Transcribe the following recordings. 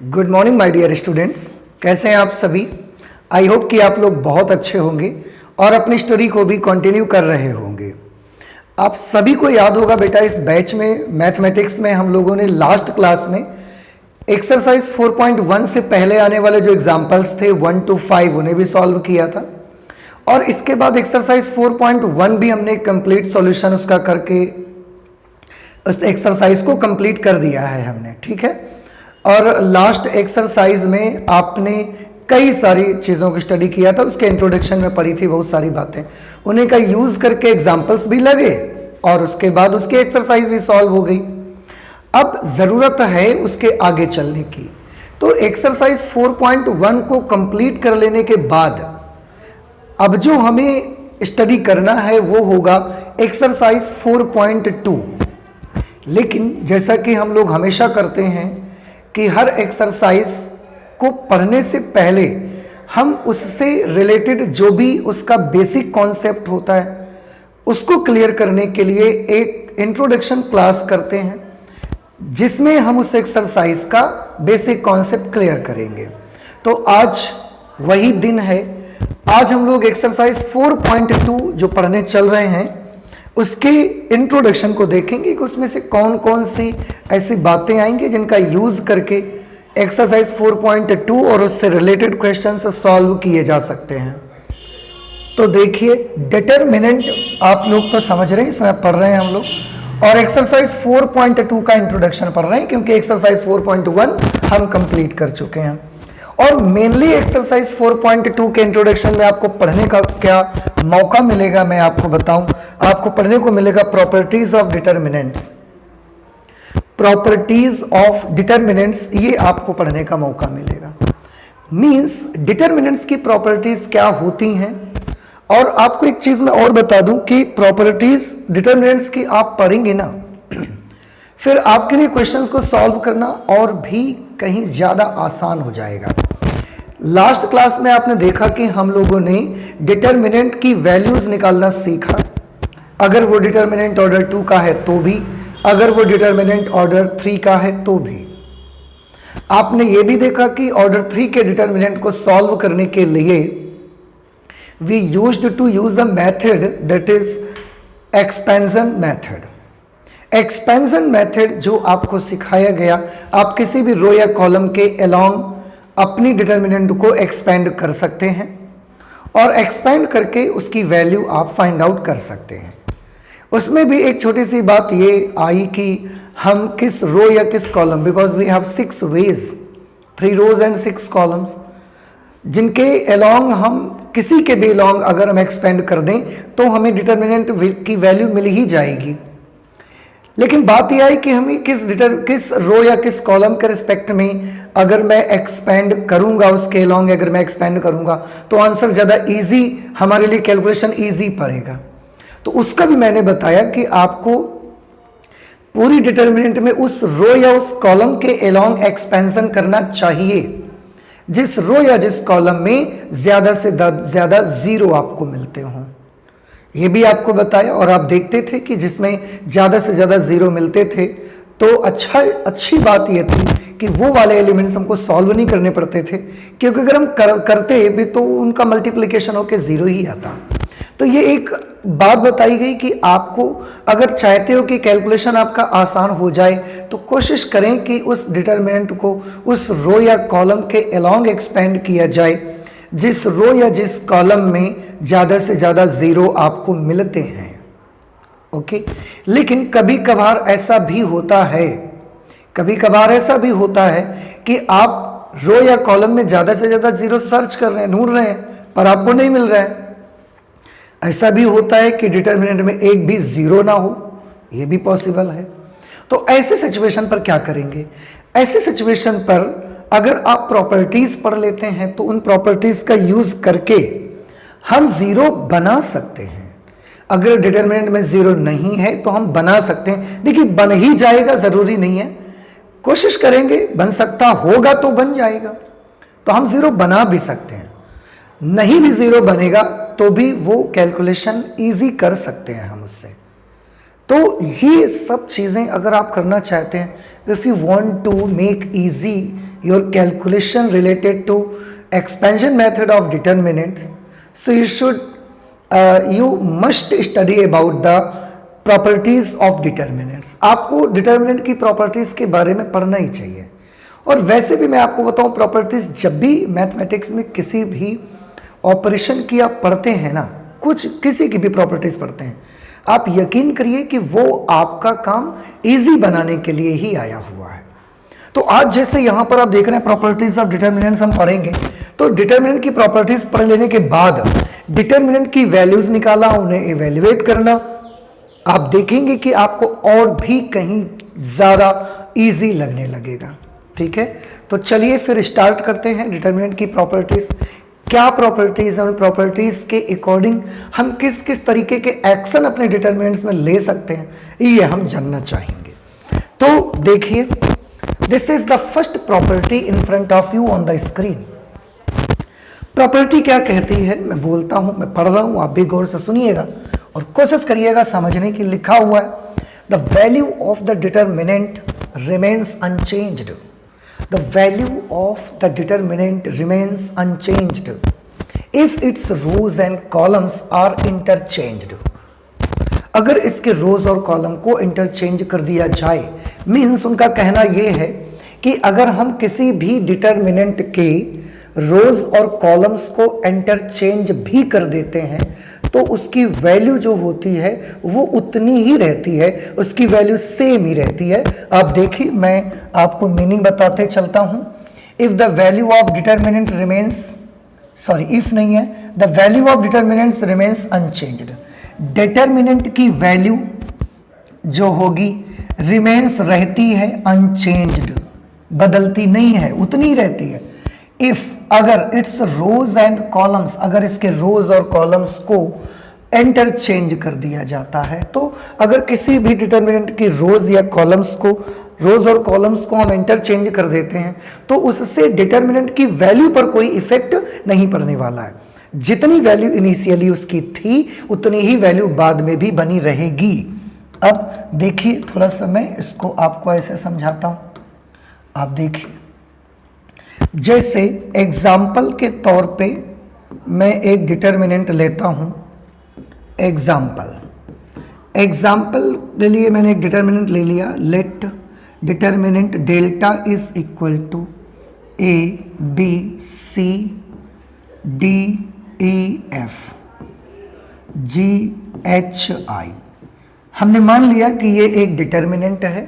Good morning my dear students, कैसे हैं आप सभी। आई होप कि आप लोग बहुत अच्छे होंगे और अपनी स्टडी को भी कंटिन्यू कर रहे होंगे। आप सभी को याद होगा बेटा, इस बैच में मैथमेटिक्स में हम लोगों ने लास्ट क्लास में एक्सरसाइज 4.1 से पहले आने वाले जो एग्जाम्पल्स थे 1 to 5 उन्हें भी सॉल्व किया था और इसके बाद एक्सरसाइज 4.1 भी हमने कंप्लीट सॉल्यूशन उसका करके उस एक्सरसाइज को कंप्लीट कर दिया है हमने, ठीक है। और लास्ट एक्सरसाइज में आपने कई सारी चीज़ों की स्टडी किया था, उसके इंट्रोडक्शन में पढ़ी थी बहुत सारी बातें, उन्हीं का यूज़ करके एग्जाम्पल्स भी लगे और उसके बाद उसकी एक्सरसाइज भी सॉल्व हो गई। अब ज़रूरत है उसके आगे चलने की, तो एक्सरसाइज 4.1 को कंप्लीट कर लेने के बाद अब जो हमें स्टडी करना है वो होगा एक्सरसाइज 4.2। लेकिन जैसा कि हम लोग हमेशा करते हैं कि हर एक्सरसाइज को पढ़ने से पहले हम उससे रिलेटेड जो भी उसका बेसिक कॉन्सेप्ट होता है उसको क्लियर करने के लिए एक इंट्रोडक्शन क्लास करते हैं जिसमें हम उस एक्सरसाइज का बेसिक कॉन्सेप्ट क्लियर करेंगे। तो आज वही दिन है। आज हम लोग एक्सरसाइज 4.2 जो पढ़ने चल रहे हैं उसके इंट्रोडक्शन को देखेंगे कि उसमें से कौन कौन सी ऐसी बातें आएंगी जिनका यूज करके एक्सरसाइज 4.2 और उससे रिलेटेड क्वेश्चन सॉल्व किए जा सकते हैं। तो देखिए, डिटरमिनेंट आप लोग तो समझ रहे हैं, इसमें पढ़ रहे हैं हम लोग, और एक्सरसाइज 4.2 का इंट्रोडक्शन पढ़ रहे हैं क्योंकि एक्सरसाइज 4.1 हम कंप्लीट कर चुके हैं। और मेनली एक्सरसाइज 4.2 के इंट्रोडक्शन में आपको पढ़ने का क्या मौका मिलेगा, मैं आपको बताऊं। आपको पढ़ने को मिलेगा properties of determinants. Properties of determinants ये आपको पढ़ने का मौका मिलेगा। मींस डिटरमिनेंट्स की प्रॉपर्टीज क्या होती हैं। और आपको एक चीज मैं और बता दूं कि प्रॉपर्टीज डिटरमिनेंट्स की आप पढ़ेंगे ना, फिर आपके लिए क्वेश्चंस को सॉल्व करना और भी कहीं ज्यादा आसान हो जाएगा। लास्ट क्लास में आपने देखा कि हम लोगों ने डिटरमिनेंट की वैल्यूज निकालना सीखा। अगर वो डिटरमिनेंट ऑर्डर 2 का है तो भी, अगर वो डिटरमिनेंट ऑर्डर 3 का है तो भी। आपने ये भी देखा कि ऑर्डर 3 के डिटरमिनेंट को सॉल्व करने के लिए we used to use a method that is expansion method. Expansion method जो आपको सिखाया गया, आप किसी भी रो या कॉलम के अलोंग अपनी डिटरमिनेंट को एक्सपेंड कर सकते हैं और एक्सपेंड करके उसकी वैल्यू आप फाइंड आउट कर सकते हैं। उसमें भी एक छोटी सी बात ये आई कि हम किस रो या किस column, because we have 6 ways, 3 rows and 6 columns, जिनके अलोंग हम किसी के भी अलोंग अगर हम एक्सपेंड कर दें तो हमें डिटरमिनेंट की वैल्यू मिल ही जाएगी। लेकिन बात यह है कि हमें किस रो या किस कॉलम के रिस्पेक्ट में अगर मैं एक्सपेंड करूंगा, उसके अलोंग अगर मैं एक्सपेंड करूंगा तो आंसर ज़्यादा इजी, हमारे लिए कैलकुलेशन इजी पड़ेगा। तो उसका भी मैंने बताया कि आपको पूरी डिटरमिनेंट में उस रो या उस कॉलम के अलोंग एक्सपेंशन करना चाहिए जिस रो या जिस कॉलम में ज़्यादा से ज़्यादा जीरो आपको मिलते हों। ये भी आपको बताया और आप देखते थे कि जिसमें ज़्यादा से ज़्यादा जीरो मिलते थे तो अच्छी बात ये थी कि वो वाले एलिमेंट्स हमको सॉल्व नहीं करने पड़ते थे, क्योंकि अगर हम करते भी तो उनका मल्टीप्लिकेशन होकर जीरो ही आता। तो ये एक बात बताई गई कि आपको अगर चाहते हो कि कैलकुलेशन आपका आसान हो जाए तो कोशिश करें कि उस डिटरमिनेंट को उस रो या कॉलम के अलोंग एक्सपेंड किया जाए जिस रो या जिस कॉलम में ज़्यादा से ज़्यादा जीरो आपको मिलते हैं। ओके, लेकिन कभी कभार ऐसा भी होता है, कि आप रो या कॉलम में ज़्यादा से ज़्यादा जीरो सर्च कर रहे हैं, ढूंढ रहे हैं, पर आपको नहीं मिल रहा है। ऐसा भी होता है कि डिटरमिनेंट में एक भी जीरो ना हो, यह भी पॉसिबल है। तो ऐसे सिचुएशन पर क्या करेंगे? ऐसे सिचुएशन पर अगर आप प्रॉपर्टीज पढ़ लेते हैं तो उन प्रॉपर्टीज का यूज करके हम जीरो बना सकते हैं। अगर डिटरमिनेंट में जीरो नहीं है तो हम बना सकते हैं। देखिए, बन ही जाएगा जरूरी नहीं है, कोशिश करेंगे, बन सकता होगा तो बन जाएगा, तो हम जीरो बना भी सकते हैं। नहीं भी जीरो बनेगा तो भी वो कैलकुलेशन इजी कर सकते हैं हम उससे। तो ये सब चीज़ें अगर आप करना चाहते हैं, if you want to make easy your calculation related to expansion method of determinants, so you must study about the properties of determinants. आपको डिटर्मिनेंट की प्रॉपर्टीज के बारे में पढ़ना ही चाहिए। और वैसे भी मैं आपको बताऊं, प्रॉपर्टीज जब भी मैथमेटिक्स में किसी भी ऑपरेशन की आप पढ़ते हैं ना, किसी की भी प्रॉपर्टीज पढ़ते हैं, आप यकीन करिए कि वो आपका काम इजी बनाने के लिए ही आया हुआ है। तो आज जैसे यहां पर आप देख रहे हैं प्रॉपर्टीज ऑफ डिटर्मिनेंट्स हम पढ़ेंगे, तो डिटर्मिनेंट की प्रॉपर्टीज पढ़ लेने के बाद डिटर्मिनेंट की वैल्यूज निकाला, उन्हें इवेल्युएट करना, आप देखेंगे कि आपको और भी कहीं ज्यादा इजी लगने लगेगा। ठीक है, तो चलिए फिर स्टार्ट करते हैं। डिटर्मिनेंट की प्रॉपर्टीज क्या प्रॉपर्टीज है, उन प्रॉपर्टीज के अकॉर्डिंग हम किस किस तरीके के एक्शन अपने डिटर्मिनेंट्स में ले सकते हैं, ये हम जानना चाहेंगे। तो देखिए, this is the first property in front of you on the screen. Property क्या कहती है, मैं बोलता हूं, मैं पढ़ रहा हूं, आप भी गौर से सुनिएगा और कोशिश करिएगा समझने की। लिखा हुआ है, the value of the determinant remains unchanged. The value of the determinant remains unchanged if its rows and columns are interchanged. अगर इसके रोज और कॉलम को इंटरचेंज कर दिया जाए, मीन्स उनका कहना यह है कि अगर हम किसी भी डिटर्मिनेंट के रोज और कॉलम्स को इंटरचेंज भी कर देते हैं तो उसकी वैल्यू जो होती है वो उतनी ही रहती है, उसकी वैल्यू सेम ही रहती है। आप देखिए, मैं आपको मीनिंग बताते चलता हूं। If the value of determinant remains, sorry if नहीं है, the value of determinants remains unchanged. Determinant की वैल्यू जो होगी रिमेन्स रहती है अनचेंज्ड, बदलती नहीं है, उतनी रहती है। इफ अगर इट्स रोज एंड कॉलम्स, अगर इसके रोज और कॉलम्स को इंटरचेंज कर दिया जाता है, तो अगर किसी भी डिटर्मिनेंट की रोज या कॉलम्स को, रोज और कॉलम्स को हम इंटरचेंज कर देते हैं तो उससे डिटर्मिनेंट की वैल्यू पर कोई इफेक्ट नहीं पड़ने वाला है। जितनी वैल्यू इनिशियली उसकी थी उतनी ही वैल्यू बाद में भी बनी रहेगी। अब देखिए, थोड़ा सा मैं इसको आपको ऐसे समझाता हूं। आप देखिए, जैसे एग्जाम्पल के तौर पे मैं एक डिटर्मिनेंट लेता हूं। एग्जाम्पल के लिए मैंने एक डिटर्मिनेंट ले लिया। Let determinant delta is equal to A B C D E F G H I. हमने मान लिया कि ये एक डिटर्मिनेंट है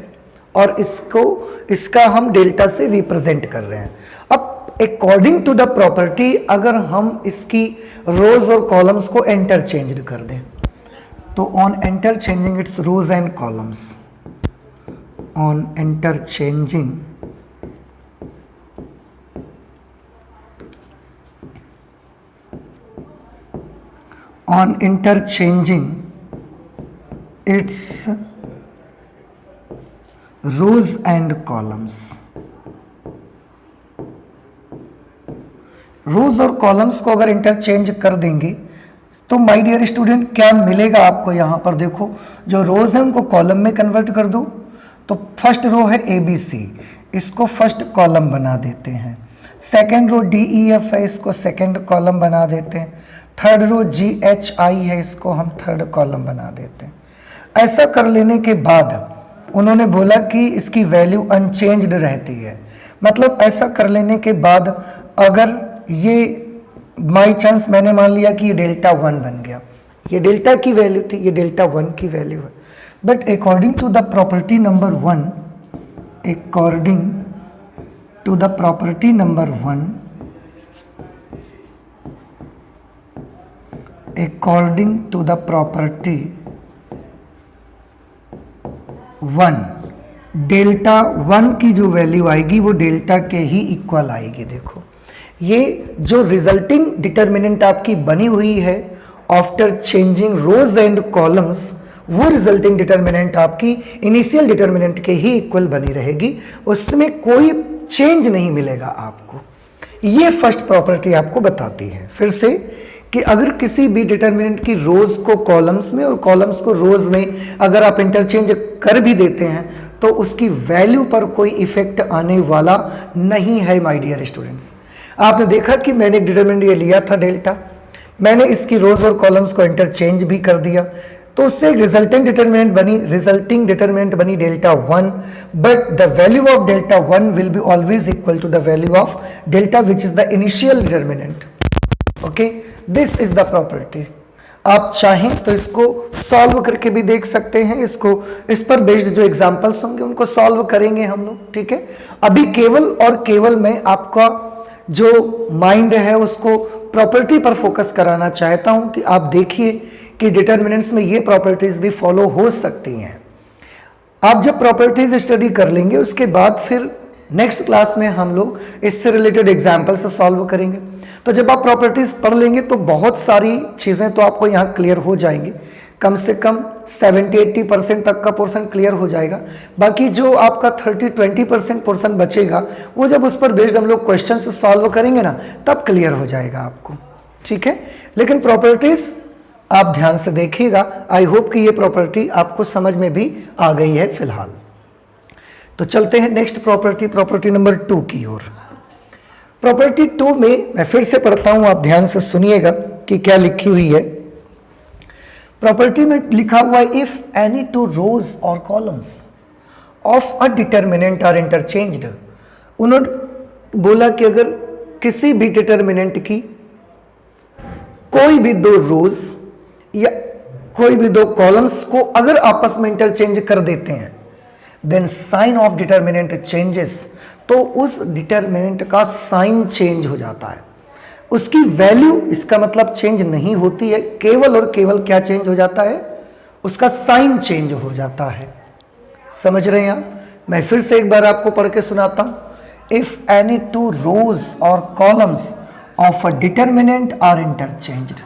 और इसका हम डेल्टा से रिप्रेजेंट कर रहे हैं। अब अकॉर्डिंग टू द प्रॉपर्टी अगर हम इसकी रोज और कॉलम्स को इंटरचेंज कर दें तो on interchanging its rows and columns, ऑन इंटरचेंजिंग its rows and columns, rows और कॉलम्स को अगर इंटरचेंज कर देंगे तो माय डियर स्टूडेंट क्या मिलेगा आपको। यहां पर देखो, जो रोज है उनको कॉलम में कन्वर्ट कर दो, तो फर्स्ट रो है ए बी सी, इसको फर्स्ट कॉलम बना देते हैं। Second row D E F है, इसको सेकेंड कॉलम बना देते हैं। थर्ड रो जी एच आई है, इसको हम थर्ड कॉलम बना देते हैं। ऐसा कर लेने के बाद उन्होंने बोला कि इसकी वैल्यू अनचेंज्ड रहती है। मतलब ऐसा कर लेने के बाद अगर ये बाई चांस मैंने मान लिया कि ये डेल्टा 1 बन गया, ये डेल्टा की वैल्यू थी, ये डेल्टा 1 की वैल्यू है, but according to the property number 1, according to the property number 1, according to the property 1, delta 1 की जो वैल्यू आएगी वो डेल्टा के ही इक्वल आएगी। देखो, ये जो रिजल्टिंग डिटर्मिनेंट आपकी बनी हुई है after changing rows and columns, वो रिजल्टिंग डिटर्मिनेंट आपकी इनिशियल डिटर्मिनेंट के ही इक्वल बनी रहेगी, उसमें कोई चेंज नहीं मिलेगा आपको। ये फर्स्ट प्रॉपर्टी आपको बताती है फिर से कि अगर किसी भी डिटर्मिनेंट की रोज को कॉलम्स में और कॉलम्स को रोज में अगर आप इंटरचेंज कर भी देते हैं तो उसकी वैल्यू पर कोई इफेक्ट आने वाला नहीं है माय डियर स्टूडेंट्स। आपने देखा कि मैंने एक डिटरमिनेंट ये लिया था डेल्टा, मैंने इसकी रोज और कॉलम्स को इंटरचेंज भी कर दिया, तो उससे एक रिजल्टिंग डिटरमिनेंट बनी delta 1, but the value of delta 1 will be always equal to the value of delta which is the initial determinant. Okay, this is the property. आप चाहें तो इसको सॉल्व करके भी देख सकते हैं, इसको इस पर बेस्ड जो एग्जांपल्स होंगे उनको सॉल्व करेंगे हम लोग, ठीक है। अभी केवल और केवल मैं आपका जो माइंड है उसको प्रॉपर्टी पर फोकस कराना चाहता हूं कि आप देखिए कि डिटरमिनेंट्स में ये प्रॉपर्टीज भी फॉलो हो सकती हैं। आप जब प्रॉपर्टीज स्टडी कर लेंगे उसके बाद फिर नेक्स्ट क्लास में हम लोग इससे रिलेटेड एग्जाम्पल से सॉल्व करेंगे। तो जब आप प्रॉपर्टीज पढ़ लेंगे तो बहुत सारी चीज़ें तो आपको यहाँ क्लियर हो जाएंगी, कम से कम 70-80% तक का पोर्शन क्लियर हो जाएगा। बाकी जो आपका 30-20% पोर्शन बचेगा वो जब उस पर बेस्ड हम लोग क्वेश्चन से सॉल्व करेंगे ना तब क्लियर हो जाएगा आपको, ठीक है। लेकिन प्रॉपर्टीज आप ध्यान से देखिएगा, आई होप कि ये प्रॉपर्टी आपको समझ में भी आ गई है फिलहाल। तो चलते हैं नेक्स्ट प्रॉपर्टी नंबर 2 की ओर। प्रॉपर्टी 2 में मैं फिर से पढ़ता हूं, आप ध्यान से सुनिएगा कि क्या लिखी हुई है। प्रॉपर्टी में लिखा हुआ है इफ एनी टू रोज और columns of a determinant are interchanged. उन्होंने बोला कि अगर किसी भी डिटरमिनेंट की कोई भी 2 रोज या कोई भी 2 कॉलम्स को अगर आपस में इंटरचेंज कर देते हैं then sign of determinant changes, तो उस डिटरमिनेंट का साइन चेंज हो जाता है। उसकी वैल्यू इसका मतलब चेंज नहीं होती है, केवल और केवल क्या चेंज हो जाता है, उसका साइन चेंज हो जाता है। समझ रहे हैं आप? मैं फिर से एक बार आपको पढ़ के सुनाता हूं। इफ एनी 2 रोज और columns of a determinant are interchanged,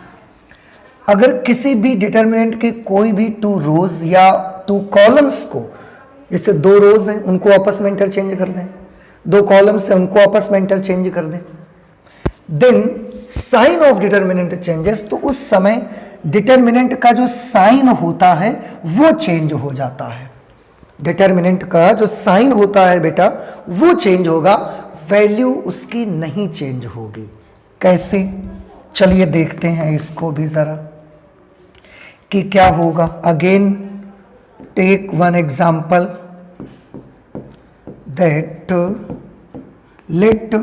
अगर किसी भी डिटरमिनेंट के कोई भी 2 रोज या 2 कॉलम्स को, जैसे 2 रोज हैं उनको आपस में इंटरचेंज कर दें, 2 कॉलम्स हैं उनको आपस में इंटरचेंज कर दें, then sign of determinant changes, तो उस समय डिटरमिनेंट का जो साइन होता है वो चेंज हो जाता है। डिटरमिनेंट का जो साइन होता है बेटा वो चेंज होगा, वैल्यू उसकी नहीं चेंज होगी। कैसे? चलिए देखते हैं इसको भी जरा कि क्या होगा। Again take one example that let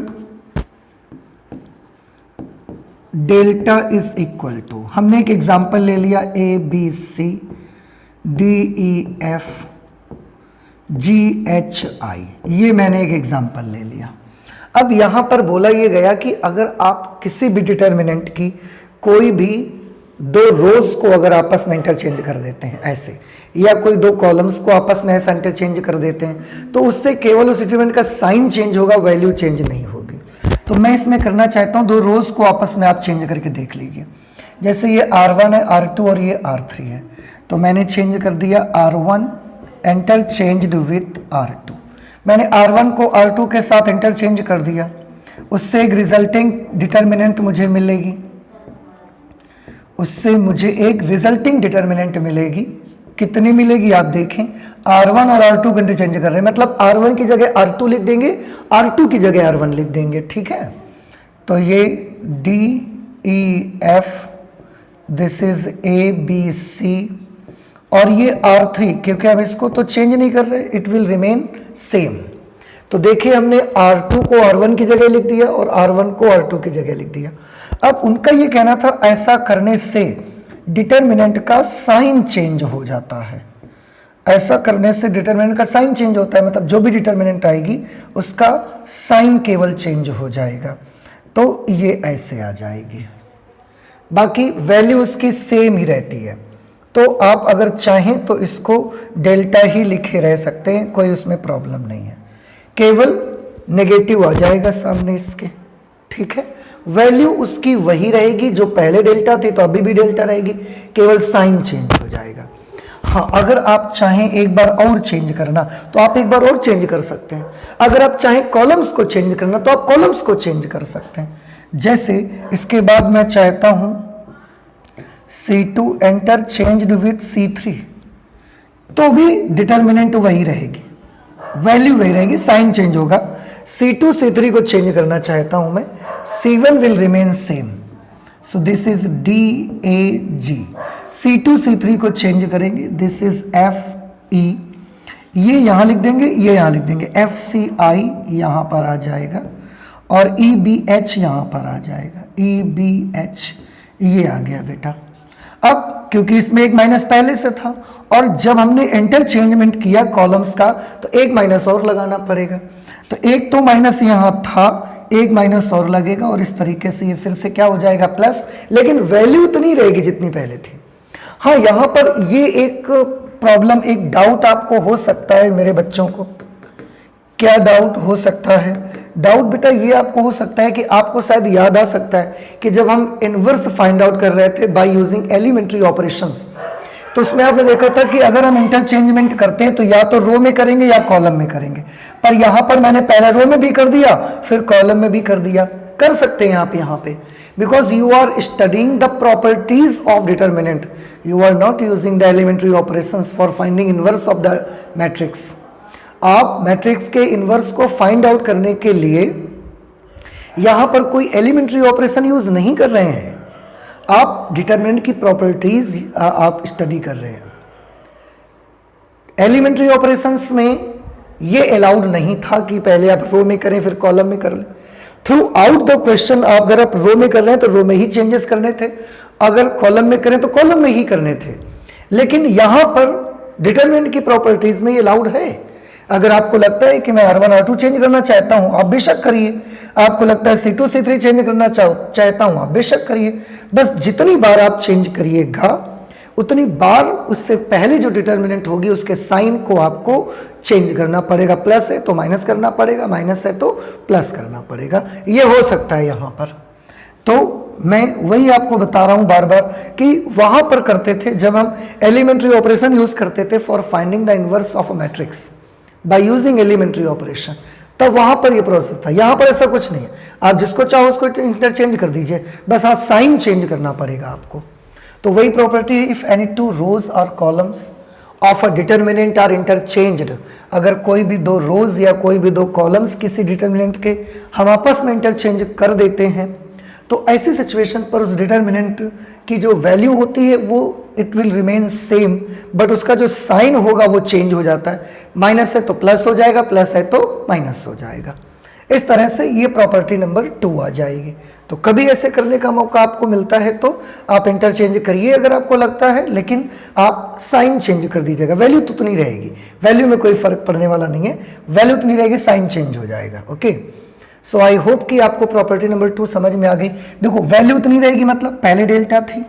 delta is equal to, हमने एक एग्जाम्पल ले लिया ABC DEF GHI, ये मैंने एक एग्जाम्पल ले लिया। अब यहां पर बोला ये गया कि अगर आप किसी भी डिटरमिनेंट की कोई भी 2 रोज को अगर आपस में इंटरचेंज कर देते हैं ऐसे, या कोई 2 कॉलम्स को आपस में ऐसा इंटरचेंज कर देते हैं, तो उससे केवल उस डिटरमिनेंट का साइन चेंज होगा, वैल्यू चेंज नहीं होगी। तो मैं इसमें करना चाहता हूं 2 रोज को आपस में आप चेंज करके देख लीजिए। जैसे ये R1 है, R2 और ये R3 है, तो मैंने चेंज कर दिया R1 इंटरचेंज्ड विथ R2। मैंने R1 को R2 के साथ इंटरचेंज कर दिया, उससे एक रिजल्टिंग डिटरमिनेंट मुझे मिलेगी, उससे मुझे एक रिजल्टिंग डिटरमिनेंट मिलेगी। कितनी मिलेगी आप देखें, R1 और R2 को इंटरचेंज कर रहे हैं, मतलब R1 की जगह R2 लिख देंगे, R2 की जगह R1 लिख देंगे, ठीक है। तो ये DEF, दिस इज ABC और ये R3, क्योंकि हम इसको तो चेंज नहीं कर रहे, इट विल रिमेन सेम। तो देखिए हमने R2 को R1 की जगह लिख दिया और R1 को R2 की जगह लिख दिया। अब उनका ये कहना था ऐसा करने से डिटरमिनेंट का साइन चेंज हो जाता है। ऐसा करने से डिटरमिनेंट का साइन चेंज होता है, मतलब जो भी डिटरमिनेंट आएगी उसका साइन केवल चेंज हो जाएगा। तो ये ऐसे आ जाएगी, बाकी वैल्यू उसकी सेम ही रहती है। तो आप अगर चाहें तो इसको डेल्टा ही लिखे रह सकते हैं, कोई उसमें प्रॉब्लम नहीं है, केवल नेगेटिव आ जाएगा सामने इसके, ठीक है। वैल्यू उसकी वही रहेगी जो पहले डेल्टा थी, तो अभी भी डेल्टा रहेगी, केवल साइन चेंज हो जाएगा। हाँ, अगर आप चाहें एक बार और चेंज करना तो आप एक बार और चेंज कर सकते हैं। अगर आप चाहें कॉलम्स को चेंज करना तो आप कॉलम्स को चेंज कर सकते हैं। जैसे इसके बाद मैं चाहता हूं C2 इंटरचेंज्ड विथ C3, तो भी डिटरमिनेंट वही रहेगी, वैल्यू वही रहेगी, साइन चेंज होगा। C2 C3 को चेंज करना चाहता हूं मैं, C1 will remain same, so this is DAG। C2 C3 को चेंज करेंगे, दिस इज FE, ये यहां लिख देंगे, ये यहां लिख देंगे, FCI यहां पर आ जाएगा और EBH यहां पर आ जाएगा, EBH ये आ गया बेटा। अब क्योंकि इसमें एक माइनस पहले से था और जब हमने इंटरचेंजमेंट किया कॉलम्स का तो एक माइनस और लगाना पड़ेगा, तो एक तो माइनस यहाँ था, एक माइनस और लगेगा और इस तरीके से ये फिर से क्या हो जाएगा प्लस, लेकिन वैल्यू उतनी रहेगी जितनी पहले थी। हाँ, यहाँ पर ये एक प्रॉब्लम, एक डाउट आपको हो सकता है मेरे बच्चों को। क्या डाउट हो सकता है? डाउट बेटा ये आपको हो सकता है कि आपको शायद याद आ सकता है कि जब हम इनवर्स फाइंड आउट कर रहे थे बाय यूजिंग एलिमेंट्री ऑपरेशंस, तो उसमें आपने देखा था कि अगर हम इंटरचेंजमेंट करते हैं तो या तो रो में करेंगे या कॉलम में करेंगे, पर यहां पर मैंने पहले रो में भी कर दिया फिर कॉलम में भी कर दिया। कर सकते हैं आप यहाँ पे, because you are studying the properties of determinant, you are not using the elementary operations for finding inverse of the matrix. आप मैट्रिक्स के इनवर्स को फाइंड आउट करने के लिए यहां पर कोई एलिमेंट्री ऑपरेशन यूज नहीं कर रहे हैं, आप डिटरमिनेंट की प्रॉपर्टीज आप स्टडी कर रहे हैं। एलिमेंट्री ऑपरेशंस में ये अलाउड नहीं था कि पहले आप रो में करें फिर कॉलम में कर लें। थ्रू आउट द क्वेश्चन अगर आप रो में कर रहे हैं तो रो में ही चेंजेस करने थे, अगर कॉलम में करें तो कॉलम में ही करने थे, लेकिन यहां पर डिटरमिनेंट की प्रॉपर्टीज में ये अलाउड है। अगर आपको लगता है कि मैं R1 R2 चेंज करना चाहता हूं, आप बेशक करिए। आपको लगता है C2 C3 चेंज करना चाहता हूं, आप बेशक करिए। बस जितनी बार आप चेंज करिएगा उतनी बार उससे पहले जो डिटर्मिनेंट होगी उसके साइन को आपको चेंज करना पड़ेगा। प्लस है तो माइनस करना पड़ेगा, माइनस है तो प्लस करना पड़ेगा। ये हो सकता है यहाँ पर। तो मैं वही आपको बता रहा हूँ बार बार कि वहाँ पर करते थे जब हम एलिमेंट्री ऑपरेशन यूज करते थे for finding the inverse of a matrix by using elementary operation, तब वहां पर ये प्रोसेस था। यहां पर ऐसा कुछ नहीं है, आप जिसको चाहो उसको इंटरचेंज कर दीजिए, बस हाँ साइन चेंज करना पड़ेगा आपको। तो वही प्रॉपर्टी है, इफ एनी टू रोज और columns of a determinant are interchanged, अगर कोई भी दो रोज या कोई भी दो कॉलम्स किसी डिटर्मिनेंट के हम आपस में इंटरचेंज कर देते हैं, तो ऐसी सिचुएशन पर उस डिटर्मिनेंट की जो वैल्यू होती है वो it will remain same, but उसका जो साइन होगा वो चेंज हो जाता है। माइनस है तो प्लस हो जाएगा, प्लस है तो माइनस हो जाएगा। इस तरह से ये प्रॉपर्टी नंबर 2 आ जाएगी। तो कभी ऐसे करने का मौका आपको मिलता है तो आप इंटरचेंज करिए अगर आपको लगता है, लेकिन आप साइन चेंज कर दीजिएगा। वैल्यू तो उतनी रहेगी, वैल्यू में कोई फर्क पड़ने वाला नहीं है, वैल्यू उतनी रहेगी, साइन चेंज हो जाएगा। ओके, सो आई होप कि आपको प्रॉपर्टी नंबर 2 समझ में आ गई। देखो वैल्यू उतनी रहेगी मतलब पहले डेल्टा थी,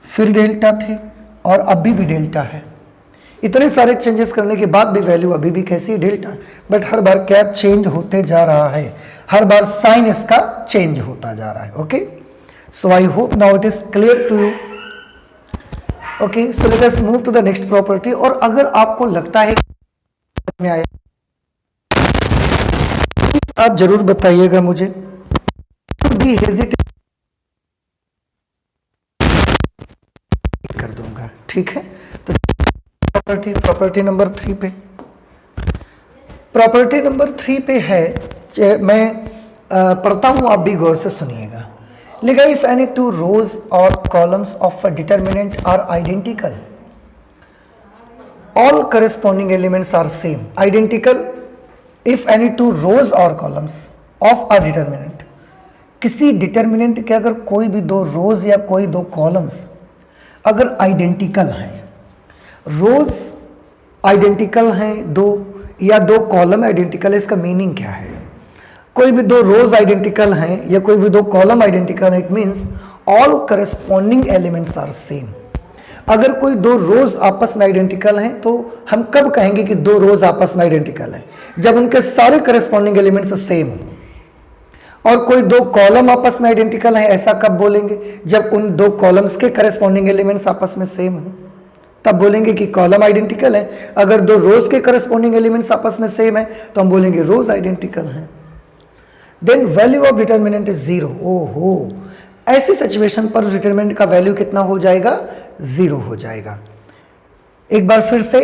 फिर डेल्टा थी और अभी भी डेल्टा है। इतने सारे चेंजेस करने के बाद भी वैल्यू अभी भी कैसी है, डेल्टा। बट हर बार क्या चेंज होते जा रहा है, हर बार साइन इसका चेंज होता जा रहा है। Okay, so I hope now it is clear to you. Okay, so let us move to the next property. और अगर आपको लगता है में आया आप जरूर बताइएगा मुझे, भी हेजिटेट कर दूंगा, ठीक है। तो प्रॉपर्टी नंबर 3 पे, प्रॉपर्टी नंबर 3 पे है, मैं पढ़ता हूं, आप भी गौर से सुनिएगा। लिखा इफ एनी टू रोज और columns of a determinant are identical, all corresponding elements are same. Identical if any two rows और कॉलम्स ऑफ अ डिटर्मिनेंट, किसी डिटर्मिनेंट के अगर कोई भी दो रोज या कोई दो कॉलम्स अगर आइडेंटिकल हैं, रोज आइडेंटिकल हैं दो या दो कॉलम आइडेंटिकल है, इसका मीनिंग क्या है? कोई भी दो रोज आइडेंटिकल हैं या कोई भी दो कॉलम आइडेंटिकल है, it means all corresponding elements are same. अगर कोई दो रोज आपस में आइडेंटिकल हैं तो हम कब कहेंगे कि दो रोज आपस में आइडेंटिकल हैं? जब उनके सारे करेस्पॉन्डिंग एलिमेंट्स सेम हो। और कोई दो कॉलम आपस में आइडेंटिकल हैं, ऐसा कब बोलेंगे? जब उन दो कॉलम्स के करेस्पॉन्डिंग एलिमेंट्स आपस में सेम हो, तब बोलेंगे कि कॉलम आइडेंटिकल है। अगर दो रोज के करस्पॉन्डिंग एलिमेंट्स आपस में सेम है तो हम बोलेंगे रोज आइडेंटिकल है। Then value of determinant is 0। ओहो, ऐसी सिचुएशन पर डिटर्मिनेंट का वैल्यू कितना हो जाएगा? 0 हो जाएगा। एक बार फिर से,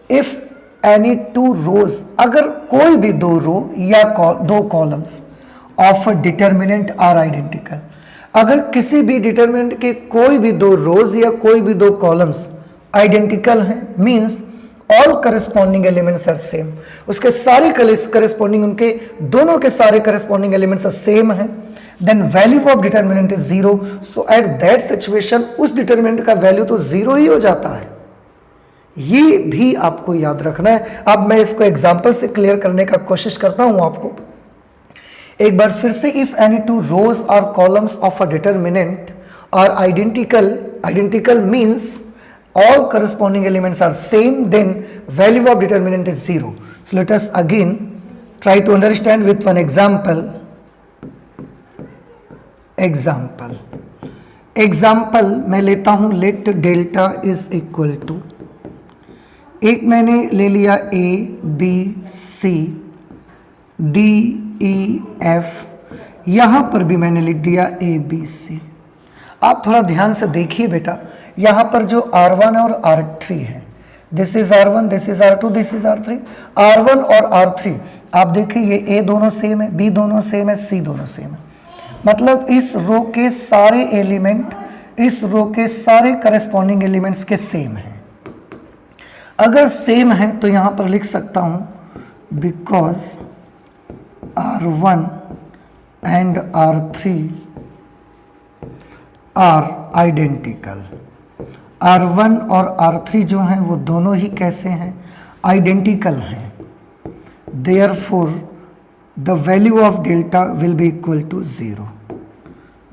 इफ एनी टू रोज, अगर कोई भी दो रो या दो columns of a determinant are identical, अगर किसी भी डिटर्मिनेंट के कोई भी दो रोज या कोई भी दो कॉलम्स आइडेंटिकल हैं, means all corresponding elements are same, उसके सारे करस्पॉन्डिंग, उनके दोनों के सारे करस्पॉन्डिंग एलिमेंट्स सेम हैं, then value of determinant is zero. So at that situation उस डिटर्मिनेंट का वैल्यू तो जीरो ही हो जाता है। ये भी आपको याद रखना है। अब मैं इसको एग्जांपल से क्लियर करने का कोशिश करता हूं आपको एक बार फिर से। इफ एनी टू रोज और columns of a determinant are identical means all corresponding elements are same, then value of determinant is zero. So let us again try to understand with one example. Example मैं लेता हूं, let delta is equal to, एक मैंने ले लिया A B C D E F, यहां पर भी मैंने लिख दिया A B C। आप थोड़ा ध्यान से देखिए बेटा, यहां पर जो R1 और R3 है, this is R1, this is R2, this is R3, R1 और R3 आप देखिए ये A दोनों सेम है, B दोनों सेम है, C दोनों सेम है, मतलब इस रो के सारे एलिमेंट इस रो के सारे करस्पॉन्डिंग एलिमेंट्स के सेम हैं। अगर सेम है तो यहां पर लिख सकता हूं because R1 and R3 are identical. R1 और R3 जो हैं वो दोनों ही कैसे हैं, आइडेंटिकल हैं। Therefore the value of delta will be equal to zero.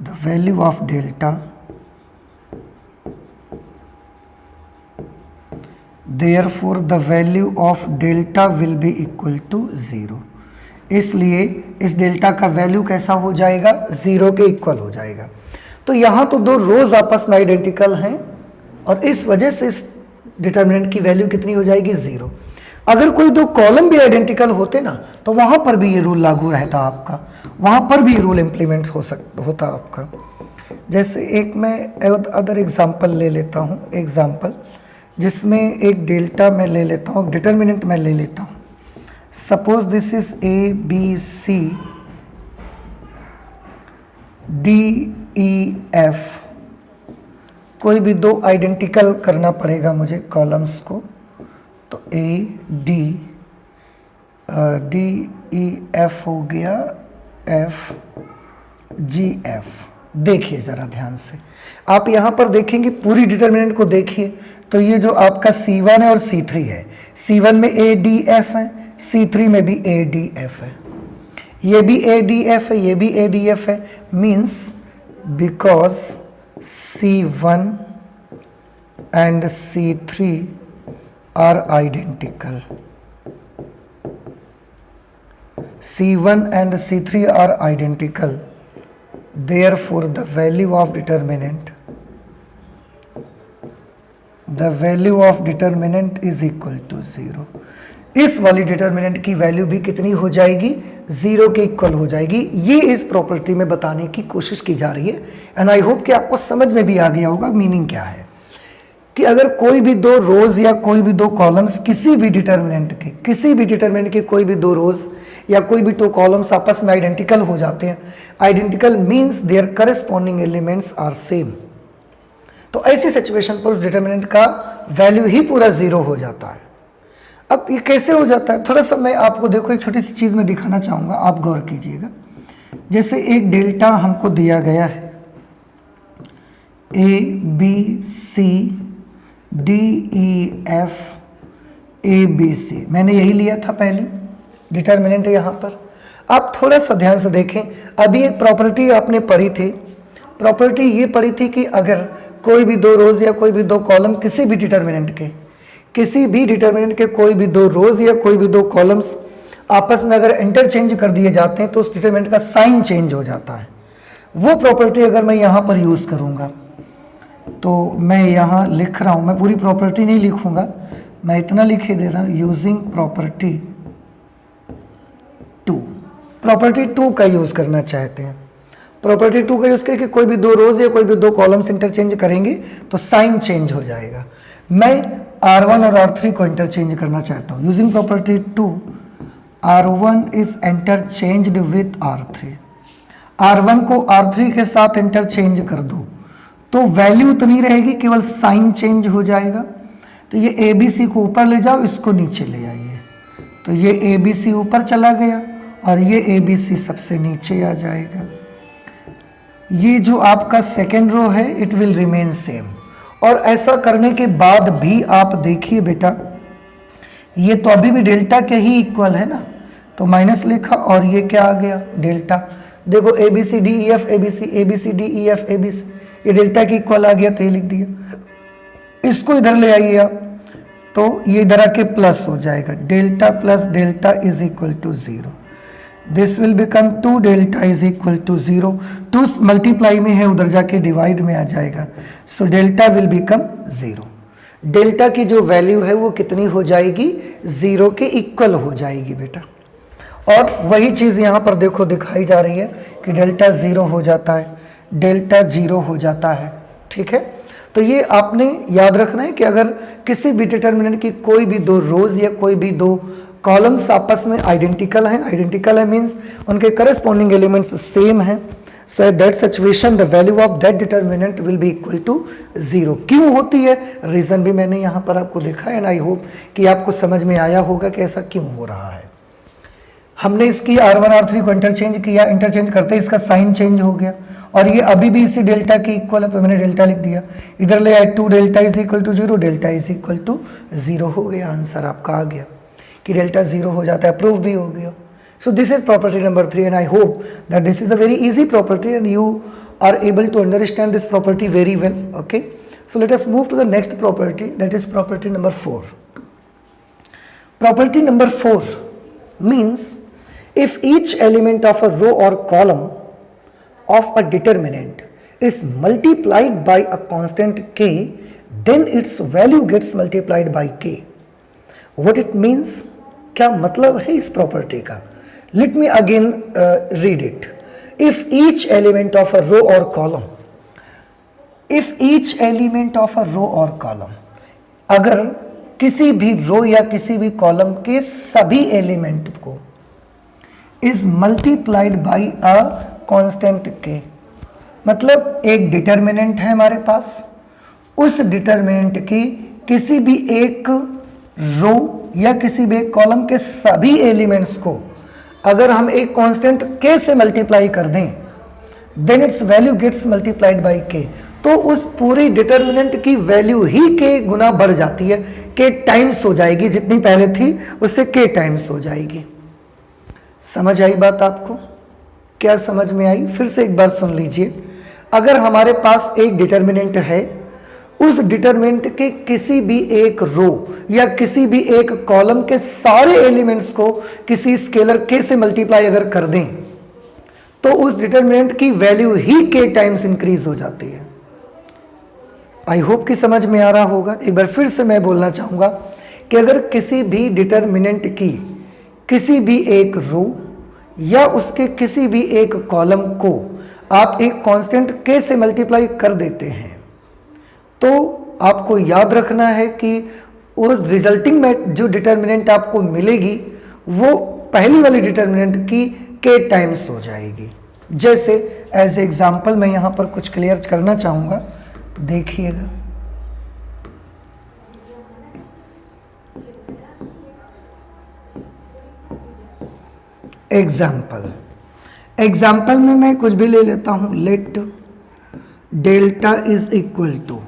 The value of delta, therefore the value of delta will be equal to zero. इसलिए इस डेल्टा का वैल्यू कैसा हो जाएगा, जीरो के इक्वल हो जाएगा। तो यहां तो दो रोज आपस में आइडेंटिकल हैं और इस वजह से इस डिटर्मिनेंट की वैल्यू कितनी हो जाएगी, जीरो। अगर कोई दो कॉलम भी आइडेंटिकल होते ना तो वहां पर भी ये रूल लागू रहता आपका, वहां पर भी रूल इंप्लीमेंट होता आपका। जैसे एक मैं अदर एग्जांपल ले लेता हूं, एग्जांपल जिसमें एक डेल्टा मैं ले लेता हूं, डिटर्मिनेंट मैं ले लेता हूं। Suppose this is A B C D E F, कोई भी दो आइडेंटिकल करना पड़ेगा मुझे कॉलम्स को, तो A D D E F हो गया, F G F। देखिए ज़रा ध्यान से, आप यहाँ पर देखेंगे पूरी डिटर्मिनेंट को देखिए तो ये जो आपका C1 है और C3 है, C1 में A D F है, C3 में भी A D F है, ये भी A D F है, ये भी A D F है, means because C1 and C3 are identical. C1 and C3 are identical. Therefore, the value of determinant is equal to zero. इस वाली डिटर्मिनेंट की वैल्यू भी कितनी हो जाएगी, जीरो के इक्वल हो जाएगी। ये इस प्रॉपर्टी में बताने की कोशिश की जा रही है एंड आई होप कि आपको समझ में भी आ गया होगा मीनिंग क्या है, कि अगर कोई भी दो रोज या कोई भी दो कॉलम्स किसी भी डिटर्मिनेंट के कोई भी दो रोज या कोई भी दो कॉलम्स आपस में आइडेंटिकल हो जाते हैं, identical means their corresponding elements are same, तो ऐसी सिचुएशन पर उस डिटर्मिनेंट का वैल्यू ही पूरा जीरो हो जाता है। अब ये कैसे हो जाता है, थोड़ा सा मैं आपको देखो एक छोटी सी चीज़ मैं दिखाना चाहूँगा, आप गौर कीजिएगा। जैसे एक डेल्टा हमको दिया गया है A B C D E F A B C, मैंने यही लिया था पहले डिटर्मिनेंट यहाँ पर। आप थोड़ा सा ध्यान से देखें, अभी एक प्रॉपर्टी आपने पढ़ी थी, प्रॉपर्टी ये पढ़ी थी कि अगर कोई भी दो रोज या कोई भी दो कॉलम किसी भी डिटर्मिनेंट के कोई भी दो रोज या कोई भी दो कॉलम्स आपस में अगर इंटरचेंज कर दिए जाते हैं तो उस डिटर्मिनेंट का साइन चेंज हो जाता है। वो प्रॉपर्टी अगर मैं यहाँ पर यूज़ करूँगा तो मैं यहाँ लिख रहा हूँ, मैं पूरी प्रॉपर्टी नहीं लिखूँगा, मैं इतना लिखे दे रहा हूँ, यूजिंग प्रॉपर्टी टू का यूज़ करना चाहते हैं। प्रॉपर्टी टू का यूज़ करके कोई भी दो रोज या कोई भी दो कॉलम्स इंटरचेंज करेंगे तो साइन चेंज हो जाएगा। मैं R1 और R3 को इंटरचेंज करना चाहता हूँ using property 2, R1 is interchanged with R3। R1 को R3 के साथ इंटरचेंज कर दो तो वैल्यू उतनी रहेगी, केवल साइन चेंज हो जाएगा। तो ये ABC को ऊपर ले जाओ, इसको नीचे ले आइए, तो ये ABC ऊपर चला गया और ये ABC सबसे नीचे आ जाएगा। ये जो आपका सेकेंड रो है इट विल रिमेन सेम। और ऐसा करने के बाद भी आप देखिए बेटा, ये तो अभी भी डेल्टा के ही इक्वल है ना, तो माइनस लिखा और ये क्या आ गया डेल्टा। देखो ABCDEF ABC ABCDEF ABC, ये डेल्टा के इक्वल आ गया तो ये लिख दिया। इसको इधर ले आइए आप, तो ये इधर आके प्लस हो जाएगा, delta plus delta is equal to 0। This will become 2 delta is equal to 0। 2 multiply में है, उधर जाके डिवाइड में आ जाएगा, so delta will become 0। Delta की जो वैल्यू है वो कितनी हो जाएगी, 0 के इक्वल हो जाएगी बेटा। और वही चीज़ यहाँ पर देखो दिखाई जा रही है कि डेल्टा 0 हो जाता है, डेल्टा 0 हो जाता है, ठीक है। तो ये आपने याद रखना है कि अगर किसी भी डिटर्मिनेंट की कोई भी दो रोज या कोई भी दो कॉलम्स आपस में आइडेंटिकल है मीन्स उनके करस्पॉन्डिंग एलिमेंट्स सेम हैं, so at that situation the value of that determinant will be equal to 0। क्यों होती है, रीजन भी मैंने यहाँ पर आपको देखा है एंड आई होप कि आपको समझ में आया होगा कि ऐसा क्यों हो रहा है। हमने इसकी R1 R3 को इंटरचेंज किया, इंटरचेंज करते ही इसका साइन चेंज हो गया और ये अभी भी इसी डेल्टा के इक्वल है, तो मैंने डेल्टा लिख दिया। इधर ले आए 2 delta is equal to 0, delta is equal to 0 हो गया। आंसर आपका आ गया कि डेल्टा 0 हो जाता है, प्रूफ भी हो गया। So this is property number 3 and I hope that this is a very easy property and you are able to understand this property very well. Okay, so let us move to the next property, that is property number 4। Property number 4 means if each element of a row or column of a determinant is multiplied by a constant k, then its value gets multiplied by k. What it means? क्या मतलब है इस property का? Let me again read it. If each element of a row or column, if each element of a row or column, अगर किसी भी रो या किसी भी कॉलम के सभी एलिमेंट को is multiplied by a constant के, मतलब एक डिटर्मिनेंट है हमारे पास, उस डिटर्मिनेंट की किसी भी एक रो या किसी भी एक कॉलम के सभी एलिमेंट्स को अगर हम एक कांस्टेंट के से मल्टीप्लाई कर दें, then it's value gets multiplied by K, तो उस पूरी डिटर्मिनेंट की वैल्यू ही के गुना बढ़ जाती है, के टाइम्स हो जाएगी, जितनी पहले थी उससे के टाइम्स हो जाएगी। समझ आई बात आपको? क्या समझ में आई? फिर से एक बार सुन लीजिए। अगर हमारे पास एक डिटर्मिनेंट है, उस डिटर्मिनेंट के किसी भी एक रो या किसी भी एक कॉलम के सारे एलिमेंट्स को किसी स्केलर के से मल्टीप्लाई अगर कर दें, तो उस डिटर्मिनेंट की वैल्यू ही के टाइम्स इंक्रीज हो जाती है। आई होप कि समझ में आ रहा होगा। एक बार फिर से मैं बोलना चाहूंगा कि अगर किसी भी डिटर्मिनेंट की किसी भी एक रो या उसके किसी भी एक कॉलम को आप एक कांस्टेंट के से मल्टीप्लाई कर देते हैं, तो आपको याद रखना है कि उस रिजल्टिंग में जो डिटर्मिनेंट आपको मिलेगी वो पहली वाली डिटर्मिनेंट की के टाइम्स हो जाएगी। जैसे एज एग्जाम्पल मैं यहाँ पर कुछ क्लियर करना चाहूँगा, देखिएगा। एग्जाम्पल में मैं कुछ भी ले लेता हूं। Let delta is equal to,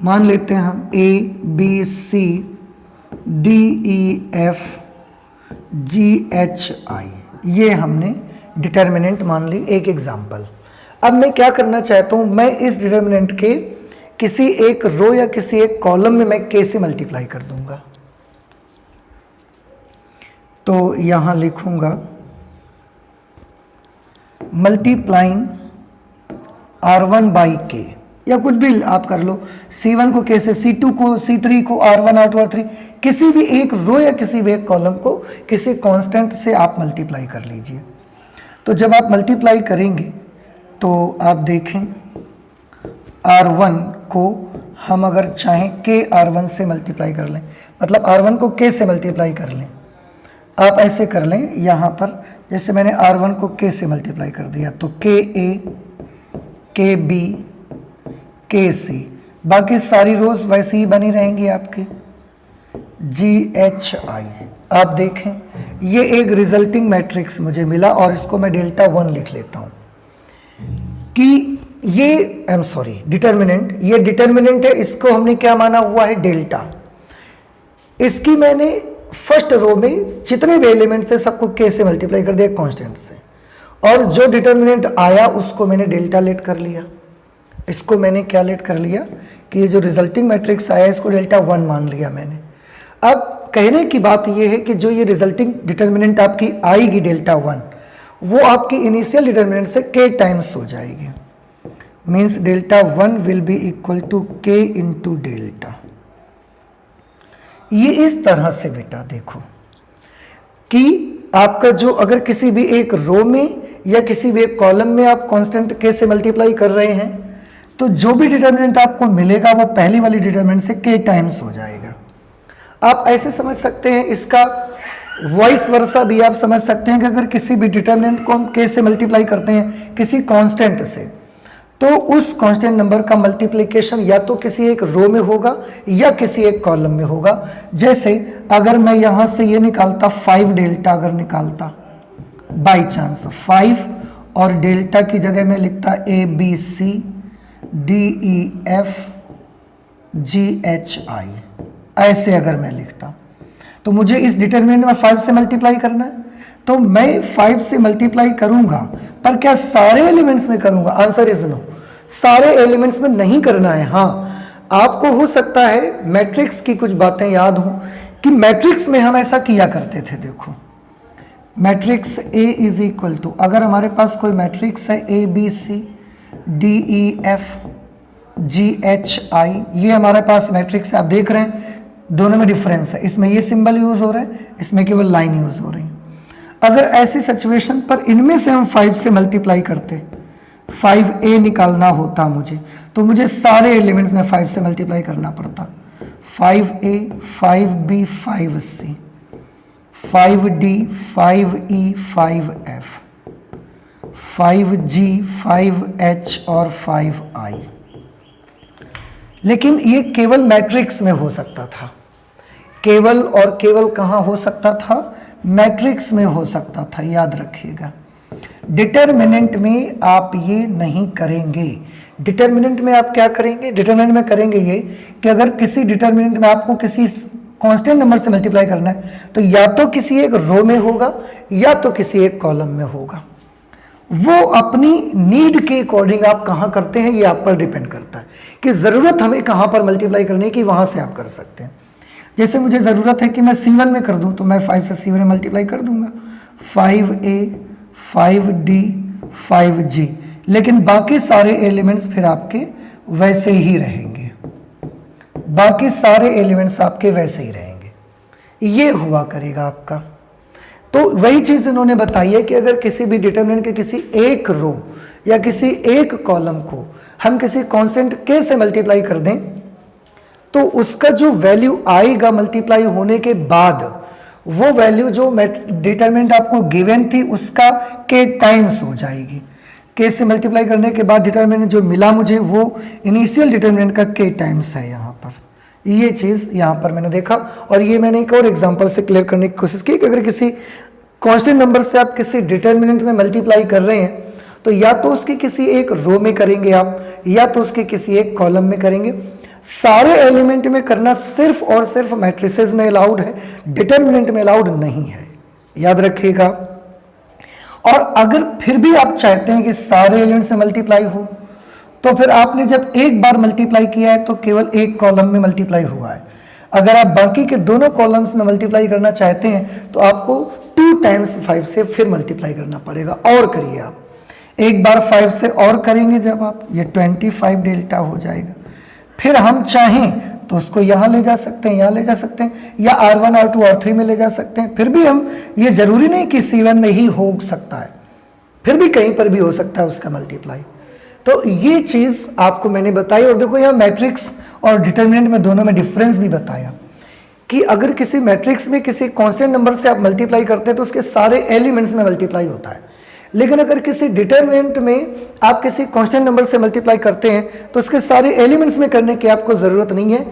मान लेते हैं हम A B C D E F G H I, ये हमने डिटर्मिनेंट मान ली, एक एग्जाम्पल। अब मैं क्या करना चाहता हूं, मैं इस डिटर्मिनेंट के किसी एक रो या किसी एक कॉलम में मैं के से मल्टीप्लाई कर दूंगा। तो यहां लिखूंगा मल्टीप्लाइंग R1 बाई के, या कुछ भी आप कर लो, C1 को के से, C2 को, C3 को R1 R2 R3, किसी भी एक रो या किसी भी एक कॉलम को किसी कांस्टेंट से आप मल्टीप्लाई कर लीजिए। तो जब आप मल्टीप्लाई करेंगे तो आप देखें R1 को हम अगर चाहें के R1 से मल्टीप्लाई कर लें, मतलब R1 को के से मल्टीप्लाई कर लें, आप ऐसे कर लें यहाँ पर, जैसे मैंने R1 को के से मल्टीप्लाई कर दिया तो के ए, के बी, के सी, बाकी सारी रोज वैसे ही बनी रहेंगी आपकी, GHI। आप देखें ये एक रिजल्टिंग मैट्रिक्स मुझे मिला और इसको मैं डेल्टा 1 लिख लेता हूं कि ये डिटर्मिनेंट, ये डिटर्मिनेंट है, इसको हमने क्या माना हुआ है, डेल्टा। इसकी मैंने फर्स्ट रो में जितने भी एलिमेंट थे सबको के से मल्टीप्लाई कर दिया कांस्टेंट से, और जो डिटर्मिनेंट आया उसको मैंने डेल्टा लेट कर लिया। इसको मैंने क्या लेट कर लिया कि ये जो रिजल्टिंग मैट्रिक्स आया इसको डेल्टा 1 मान लिया मैंने। अब कहने की बात ये है कि जो ये रिजल्टिंग डिटर्मिनेंट आपकी आएगी डेल्टा 1, वो आपकी इनिशियल डिटर्मिनेंट से k टाइम्स हो जाएगी। Means delta 1 will be equal to k into delta. ये इस तरह से बेटा देखो कि आपका जो अगर किसी भी एक रो में या किसी भी एक कॉलम में आप कांस्टेंट k से मल्टीप्लाई कर रहे हैं तो जो भी डिटर्मिनेंट आपको मिलेगा वो पहली वाली डिटर्मिनेंट से k टाइम्स हो जाएगा। आप ऐसे समझ सकते हैं, इसका वॉइस वर्सा भी आप समझ सकते हैं कि अगर किसी भी डिटर्मिनेंट को हम k से मल्टीप्लाई करते हैं किसी कांस्टेंट से, तो उस कांस्टेंट नंबर का मल्टीप्लिकेशन या तो किसी एक रो में होगा या किसी एक कॉलम में होगा। जैसे अगर मैं यहां से ये निकालता 5 डेल्टा, अगर निकालता बाई चांस 5 और डेल्टा की जगह में लिखता ABC DEF GHI, ऐसे अगर मैं लिखता तो मुझे इस डिटरमिनेंट में 5 से मल्टीप्लाई करना है, तो मैं 5 से मल्टीप्लाई करूंगा, पर क्या सारे एलिमेंट्स में करूंगा? आंसर इज नो, सारे एलिमेंट्स में नहीं करना है। हाँ, आपको हो सकता है मैट्रिक्स की कुछ बातें याद हो कि मैट्रिक्स में हम ऐसा किया करते थे। देखो matrix A is equal to, अगर हमारे पास कोई मैट्रिक्स है ABC DEF GHI, ये हमारे पास मैट्रिक्स है। आप देख रहे हैं दोनों में डिफरेंस है, इसमें ये सिंबल यूज हो रहा है, इसमें केवल लाइन यूज हो रही है। अगर ऐसी सिचुएशन पर इनमें से हम 5 से मल्टीप्लाई करते, 5A निकालना होता मुझे, तो मुझे सारे एलिमेंट्स में 5 से मल्टीप्लाई करना पड़ता। 5A 5B 5C 5D 5E 5F 5G 5H और 5I। लेकिन ये केवल मैट्रिक्स में हो सकता था, केवल और केवल कहाँ हो सकता था? मैट्रिक्स में हो सकता था। याद रखिएगा, डिटर्मिनेंट में आप ये नहीं करेंगे। डिटर्मिनेंट में आप क्या करेंगे? डिटर्मिनेंट में करेंगे ये कि अगर किसी डिटर्मिनेंट में आपको किसी कांस्टेंट नंबर से मल्टीप्लाई करना है तो या तो किसी एक रो में होगा या तो किसी एक कॉलम में होगा। वो अपनी नीड के अकॉर्डिंग आप कहाँ करते हैं ये आप पर डिपेंड करता है कि ज़रूरत हमें कहाँ पर मल्टीप्लाई करने की, वहाँ से आप कर सकते हैं। जैसे मुझे ज़रूरत है कि मैं C1 में कर दूँ तो मैं 5 से C1 में मल्टीप्लाई कर दूंगा, 5A 5D 5G, लेकिन बाकी सारे एलिमेंट्स फिर आपके वैसे ही रहेंगे, बाकी सारे एलिमेंट्स आपके वैसे ही रहेंगे। ये हुआ करेगा आपका। तो वही चीज़ इन्होंने बताई है कि अगर किसी भी डिटरमिनेंट के किसी एक रो या किसी एक कॉलम को हम किसी कांस्टेंट k से मल्टीप्लाई कर दें तो उसका जो वैल्यू आएगा मल्टीप्लाई होने के बाद, वो वैल्यू जो डिटरमिनेंट आपको गिवन थी उसका k टाइम्स हो जाएगी। k से मल्टीप्लाई करने के बाद डिटरमिनेंट जो मिला मुझे वो इनिशियल डिटरमिनेंट का k टाइम्स है। यहाँ पर ये चीज़ यहाँ पर मैंने देखा, और ये मैंने एक और एग्जांपल से क्लियर करने की कोशिश की कि अगर किसी कांस्टेंट नंबर से आप किसी डिटरमिनेंट में मल्टीप्लाई कर रहे हैं तो या तो उसकी किसी एक रो में करेंगे आप या तो उसके किसी एक कॉलम में करेंगे। सारे एलिमेंट में करना सिर्फ और सिर्फ मैट्रिसेस में अलाउड है, डिटरमिनेंट में अलाउड नहीं है, याद रखिएगा। और अगर फिर भी आप चाहते हैं कि सारे एलिमेंट से मल्टीप्लाई हो तो फिर आपने जब एक बार मल्टीप्लाई किया है तो केवल एक कॉलम में मल्टीप्लाई हुआ है। अगर आप बाकी के दोनों कॉलम्स में मल्टीप्लाई करना चाहते हैं तो आपको 2 टाइम्स 5 से फिर मल्टीप्लाई करना पड़ेगा। और करिए आप एक बार 5 से और करेंगे जब आप, ये 25 डेल्टा हो जाएगा। फिर हम चाहें तो उसको यहाँ ले जा सकते हैं, यहाँ ले जा सकते हैं, या R1 R2 R3 में ले जा सकते हैं। फिर भी हम, ये जरूरी नहीं कि C1 में ही हो सकता है, फिर भी कहीं पर भी हो सकता है उसका मल्टीप्लाई। तो ये चीज़ आपको मैंने बताई। और देखो यहाँ मैट्रिक्स और डिटर्मिनेंट में दोनों में डिफरेंस भी बताया कि अगर किसी मैट्रिक्स में किसी कांस्टेंट नंबर से आप मल्टीप्लाई करते हैं तो उसके सारे एलिमेंट्स में मल्टीप्लाई होता है, लेकिन अगर किसी डिटर्मिनेंट में आप किसी कांस्टेंट नंबर से मल्टीप्लाई करते हैं तो उसके सारे एलिमेंट्स में करने की आपको ज़रूरत नहीं है।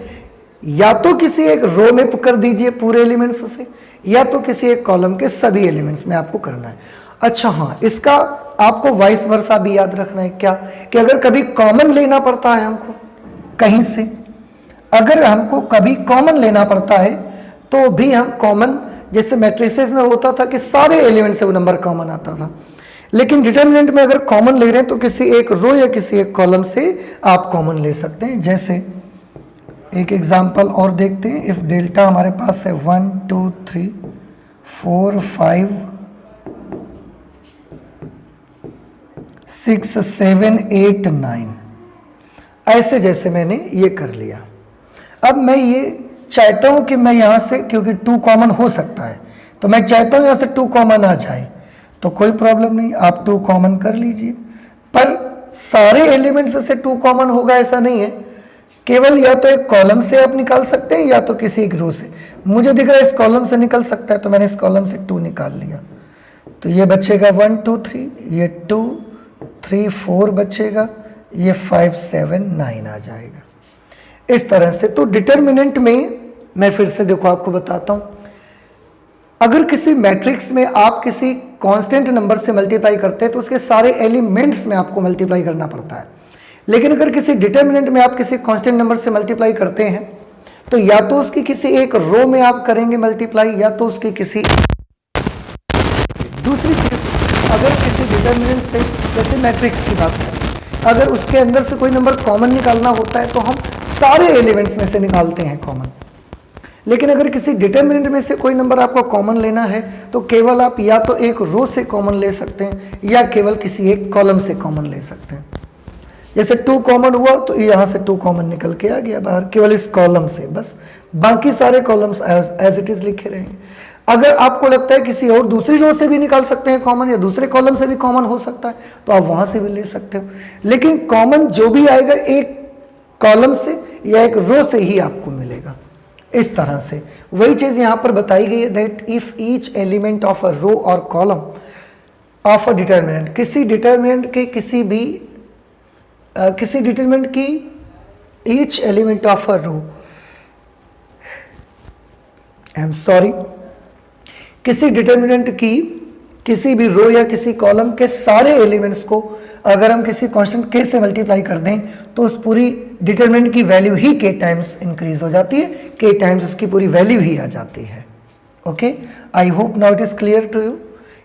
या तो किसी एक रो में कर दीजिए पूरे एलिमेंट्स से, या तो किसी एक कॉलम के सभी एलिमेंट्स में आपको करना है। अच्छा हाँ, इसका आपको वाइस वर्सा भी याद रखना है क्या, कि अगर कभी कॉमन लेना पड़ता है हमको कहीं से, अगर हमको कभी कॉमन लेना पड़ता है तो भी हम कॉमन, जैसे मैट्रिसेस में होता था कि सारे एलिमेंट से वो नंबर कॉमन आता था, लेकिन डिटर्मिनेंट में अगर कॉमन ले रहे हैं तो किसी एक रो या किसी एक कॉलम से आप कॉमन ले सकते हैं। जैसे एक एग्जांपल और देखते हैं। इफ डेल्टा हमारे पास है 1 2 3 4 5 6 7 8 9, ऐसे जैसे मैंने ये कर लिया। अब मैं ये चाहता हूं कि मैं यहां से, क्योंकि 2 कॉमन हो सकता है, तो मैं चाहता हूं यहां से 2 कॉमन आ जाए, तो कोई प्रॉब्लम नहीं, आप 2 कॉमन कर लीजिए। पर सारे एलिमेंट्स से 2 कॉमन होगा ऐसा नहीं है, केवल या तो एक कॉलम से आप निकाल सकते हैं या तो किसी एक रो से। मुझे दिख रहा है इस कॉलम से निकल सकता है, तो मैंने इस कॉलम से 2 निकाल लिया, तो ये बचेगा 1 2 3, ये 2 3 4 बचेगा, ये 5 7 9 आ जाएगा इस तरह से। तो डिटर्मिनेंट में मैं फिर से देखो आपको बताता हूं, अगर किसी मैट्रिक्स में आप किसी कांस्टेंट नंबर से मल्टीप्लाई करते हैं तो उसके सारे एलिमेंट्स में आपको मल्टीप्लाई करना पड़ता है, लेकिन अगर किसी डिटर्मिनेंट में आप किसी कांस्टेंट नंबर से मल्टीप्लाई करते हैं तो या तो उसकी किसी एक रो में आप करेंगे मल्टीप्लाई, या तो उसकी किसी दूसरी चीज, अगर किसी डिटर्मिनेंट से, जैसे मैट्रिक्स की बात करें, अगर उसके अंदर से कोई नंबर कॉमन निकालना होता है तो हम सारे एलिमेंट्स में से निकालते हैं कॉमन, लेकिन अगर किसी डिटर्मिनेंट में से कोई नंबर आपको कॉमन लेना है तो केवल आप या तो एक रो से कॉमन ले सकते हैं या केवल किसी एक कॉलम से कॉमन ले सकते हैं। जैसे 2 कॉमन हुआ तो यहाँ से 2 कॉमन निकल के आ गया बाहर, केवल इस कॉलम से, बस बाकी सारे कॉलम्स एज इट इज लिखे रहेंगे। अगर आपको लगता है किसी और दूसरी रो से भी निकाल सकते हैं कॉमन, या दूसरे कॉलम से भी कॉमन हो सकता है, तो आप वहां से भी ले सकते हो, लेकिन कॉमन जो भी आएगा एक कॉलम से या एक रो से ही आपको मिलेगा। इस तरह से वही चीज यहां पर बताई गई है, that if each element of a row or column of a determinant, किसी डिटर्मिनेंट के किसी डिटरमिनेंट की each element of a row, I am sorry, किसी डिटरमिनेंट की किसी भी रो या किसी कॉलम के सारे एलिमेंट्स को अगर हम किसी कांस्टेंट k से मल्टीप्लाई कर दें तो उस पूरी डिटरमिनेंट की वैल्यू ही k टाइम्स इंक्रीज हो जाती है, k टाइम्स उसकी पूरी वैल्यू ही आ जाती है। Okay, I hope now it is clear to you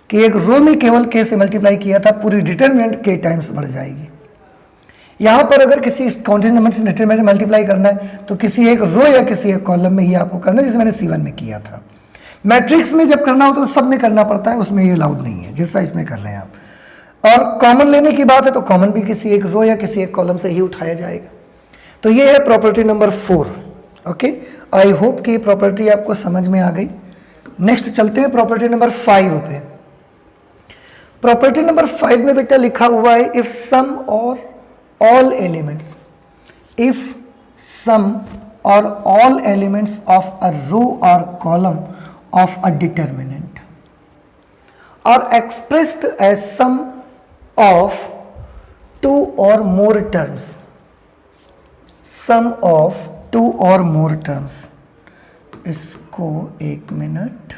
कि एक रो में केवल k से मल्टीप्लाई किया था, पूरी डिटरमिनेंट k टाइम्स बढ़ जाएगी। यहां पर अगर किसी कांस्टेंट नंबर से डिटरमिनेंट मल्टीप्लाई करना है तो किसी एक रो या किसी एक कॉलम में ही आपको करना है, जैसे मैंने C1 में किया था। मैट्रिक्स में जब करना हो तो सब में करना पड़ता है, उसमें ये अलाउड नहीं है जैसा इसमें कर रहे हैं आप। और कॉमन लेने की बात है तो कॉमन भी किसी एक रो या किसी एक कॉलम से ही उठाया जाएगा। तो ये है property number 4। Okay, I hope कि ये प्रॉपर्टी आपको समझ में आ गई। नेक्स्ट चलते हैं प्रॉपर्टी नंबर 5 पे। प्रॉपर्टी नंबर 5 में बेटा लिखा हुआ है if some or all elements, if some or all elements of a row or column of a determinant are expressed as sum of 2 or more terms, sum of 2 or more terms। इसको एक minute,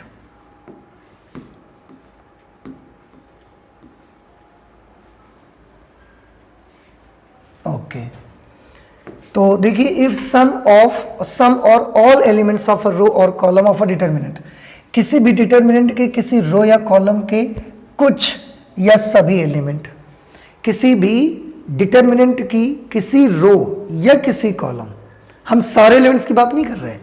okay, तो देखिए if some or all elements of a row or column of a determinant, किसी भी determinant के किसी रो या column के कुछ या सभी एलिमेंट, किसी भी डिटरमिनेंट की किसी रो या किसी कॉलम, हम सारे एलिमेंट्स की बात नहीं कर रहे हैं,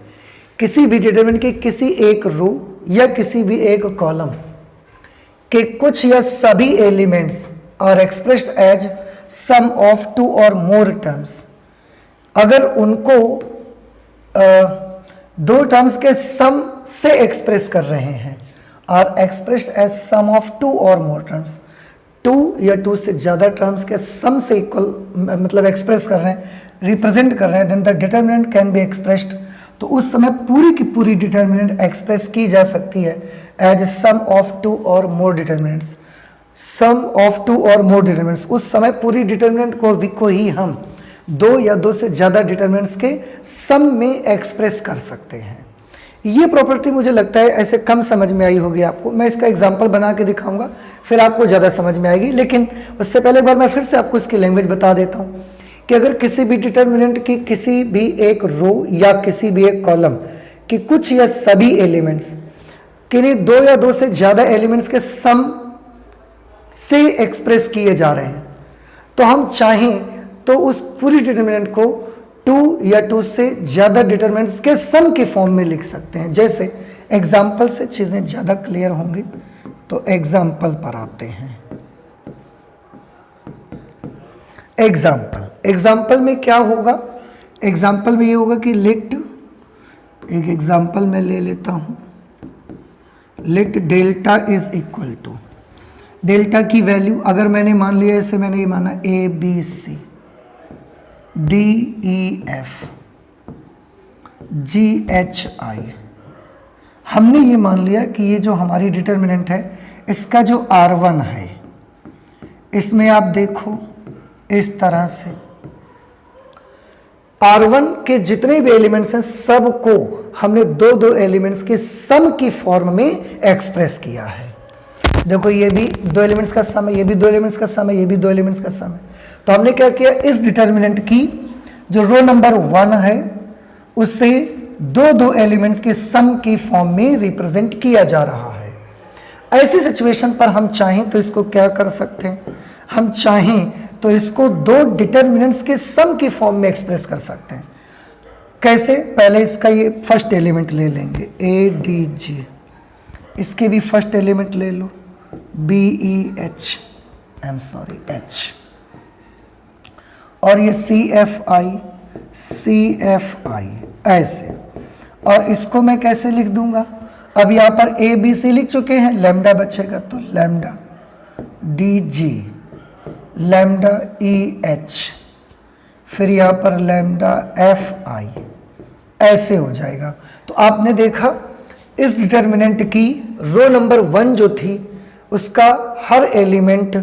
किसी भी डिटरमिनेंट के किसी एक रो या किसी भी एक कॉलम के कुछ या सभी elements are expressed as sum of 2 or more terms. अगर उनको 2 टर्म्स के सम से एक्सप्रेस कर रहे हैं, are expressed as sum of 2 or more terms, two या टू से ज़्यादा टर्म्स के सम से इक्वल मतलब एक्सप्रेस कर रहे हैं, रिप्रेजेंट कर रहे हैं, then the determinant can be expressed, तो उस समय पूरी की पूरी डिटर्मिनेंट एक्सप्रेस की जा सकती है एज सम ऑफ टू और मोर डिटर्मिनेंट्स। सम ऑफ टू और मोर डिटर्मिनेंट्स, उस समय पूरी डिटर्मिनेंट को ही हम दो या दो से ज़्यादा डिटर्मिनेंट्स के सम में एक्सप्रेस कर सकते हैं। ये प्रॉपर्टी मुझे लगता है ऐसे कम समझ में आई होगी आपको। मैं इसका एग्जांपल बना के दिखाऊंगा, फिर आपको ज़्यादा समझ में आएगी। लेकिन उससे पहले एक बार मैं फिर से आपको इसकी लैंग्वेज बता देता हूँ कि अगर किसी भी डिटर्मिनेंट की किसी भी एक रो या किसी भी एक कॉलम की कुछ या सभी एलिमेंट्स किन्हीं दो या दो से ज़्यादा एलिमेंट्स के सम से एक्सप्रेस किए जा रहे हैं, तो हम चाहें तो उस पूरी डिटर्मिनेंट को टू या टू से ज़्यादा डिटर्मिनेंट्स के सम के फॉर्म में लिख सकते हैं। जैसे एग्जाम्पल से चीज़ें ज़्यादा क्लियर होंगी, तो एग्जाम्पल पर आते हैं। एग्जाम्पल में क्या होगा? एग्जाम्पल में ये होगा कि लेट, एक एग्जाम्पल मैं ले लेता हूं, let delta is equal to, delta की वैल्यू अगर मैंने मान लिया, ऐसे मैंने ये माना ABC DEF GHI, हमने ये मान लिया कि ये जो हमारी डिटर्मिनेंट है इसका जो R1 है, इसमें आप देखो इस तरह से R1 के जितने भी एलिमेंट्स हैं सबको हमने दो दो एलिमेंट्स के सम की फॉर्म में एक्सप्रेस किया है। देखो ये भी दो एलिमेंट्स का सम है, ये भी दो एलिमेंट्स का सम है, ये भी दो एलिमेंट्स का सम है। तो हमने क्या किया, इस डिटर्मिनेंट की जो रो नंबर 1 है उससे दो दो एलिमेंट्स के सम की फॉर्म में रिप्रेजेंट किया जा रहा है। ऐसी सिचुएशन पर हम चाहें तो इसको क्या कर सकते हैं, हम चाहें तो इसको दो डिटर्मिनेंट्स के सम की फॉर्म में एक्सप्रेस कर सकते हैं। कैसे? पहले इसका ये फर्स्ट एलिमेंट ले लेंगे ADG, इसके भी फर्स्ट एलिमेंट ले लो BEH, H, और ये CFI ऐसे, और इसको मैं कैसे लिख दूंगा? अब यहाँ पर ABC लिख चुके हैं, लैम्डा बचेगा तो लैम्डा DG, लैम्डा EH, फिर यहाँ पर लैम्डा FI, ऐसे हो जाएगा। तो आपने देखा इस डिटर्मिनेंट की रो नंबर 1 जो थी उसका हर एलिमेंट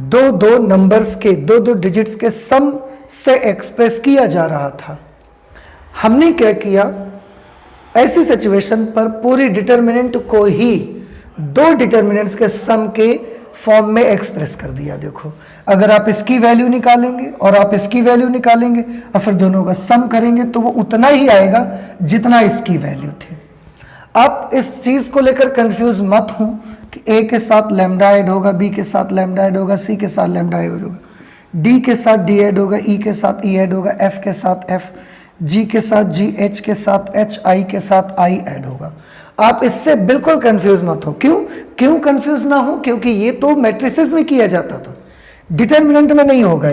दो दो नंबर्स के दो दो डिजिट्स के सम से एक्सप्रेस किया जा रहा था। हमने क्या किया, ऐसी सिचुएशन पर पूरी डिटर्मिनेंट को ही दो डिटर्मिनेंट्स के सम के फॉर्म में एक्सप्रेस कर दिया। देखो अगर आप इसकी वैल्यू निकालेंगे और आप इसकी वैल्यू निकालेंगे और फिर दोनों का सम करेंगे तो वो उतना ही आएगा जितना इसकी वैल्यू थी। आप इस चीज को लेकर कंफ्यूज मत हो कि A के साथ लैम्डा ऐड होगा, B के साथ लैम्डा ऐड होगा, C के साथ लैम्डा ऐड होगा, D के साथ D ऐड होगा, E के साथ E ऐड होगा, F के साथ F, G के साथ G, H के साथ H, I के साथ I ऐड होगा। आप इससे बिल्कुल कंफ्यूज मत हो। क्यों कंफ्यूज ना हो? क्योंकि ये तो मैट्रिसेस में किया जाता था, डिटर्मिनेंट में नहीं होगा।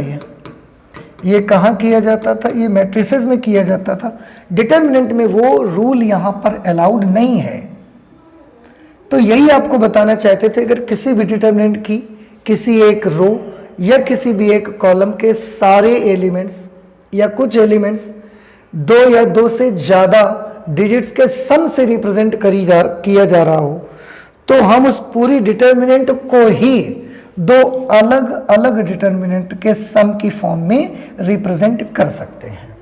ये कहाँ किया जाता था? ये मैट्रिसेस में किया जाता था। डिटर्मिनेंट में वो रूल यहाँ पर अलाउड नहीं है। तो यही आपको बताना चाहते थे, अगर किसी भी डिटर्मिनेंट की किसी एक रो या किसी भी एक कॉलम के सारे एलिमेंट्स या कुछ एलिमेंट्स दो या दो से ज़्यादा डिजिट्स के सम से रिप्रेजेंट किया जा रहा हो, तो हम उस पूरी डिटर्मिनेंट को ही दो अलग अलग डिटर्मिनेंट के सम की फॉर्म में रिप्रेजेंट कर सकते हैं।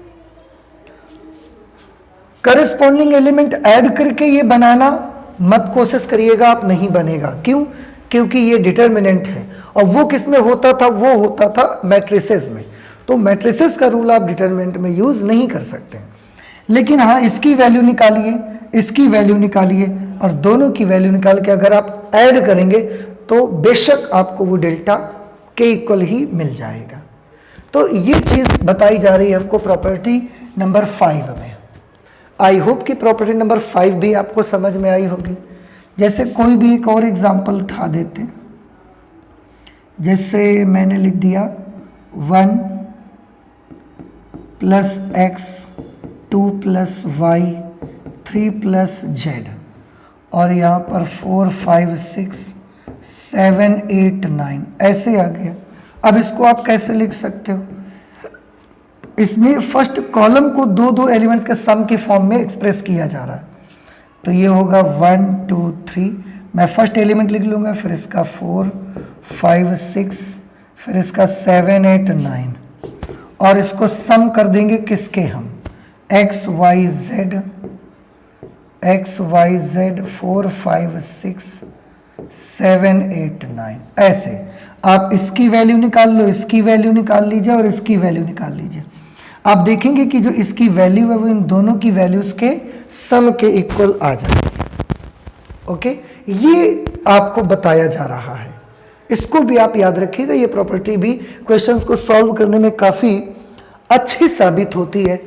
करस्पॉन्डिंग एलिमेंट ऐड करके ये बनाना मत कोशिश करिएगा, आप नहीं बनेगा। क्यों? क्योंकि ये डिटर्मिनेंट है और वो किस में होता था? वो होता था मैट्रिसेस में। तो मैट्रिसेस का रूल आप डिटर्मिनेंट में यूज नहीं कर सकते। लेकिन हाँ, इसकी वैल्यू निकालिए, इसकी वैल्यू निकालिए और दोनों की वैल्यू निकाल के अगर आप ऐड करेंगे तो बेशक आपको वो डेल्टा के इक्वल ही मिल जाएगा। तो ये चीज़ बताई जा रही है आपको प्रॉपर्टी नंबर 5 में। आई होप कि प्रॉपर्टी नंबर 5 भी आपको समझ में आई होगी। जैसे कोई भी एक और एग्जांपल उठा देते हैं, जैसे मैंने लिख दिया 1 + x 2 + y 3 + z और यहाँ पर 4 5 6 7 8 9 ऐसे आ गया। अब इसको आप कैसे लिख सकते हो, इसमें फर्स्ट कॉलम को दो दो एलिमेंट्स के सम के फॉर्म में एक्सप्रेस किया जा रहा है, तो ये होगा 1 2 3, मैं फर्स्ट एलिमेंट लिख लूँगा, फिर इसका 4 5 6, फिर इसका 7 8 9, और इसको सम कर देंगे किसके हम, x y z 4 5 6 7 8 9, ऐसे आप इसकी वैल्यू निकाल लो, इसकी वैल्यू निकाल लीजिए और इसकी वैल्यू निकाल लीजिए। आप देखेंगे कि जो इसकी वैल्यू है वो इन दोनों की वैल्यूज के सम के इक्वल आ जाएगी। ओके, ये आपको बताया जा रहा है, इसको भी आप याद रखिएगा। ये प्रॉपर्टी भी क्वेश्चंस को सॉल्व करने में काफ़ी अच्छी साबित होती है,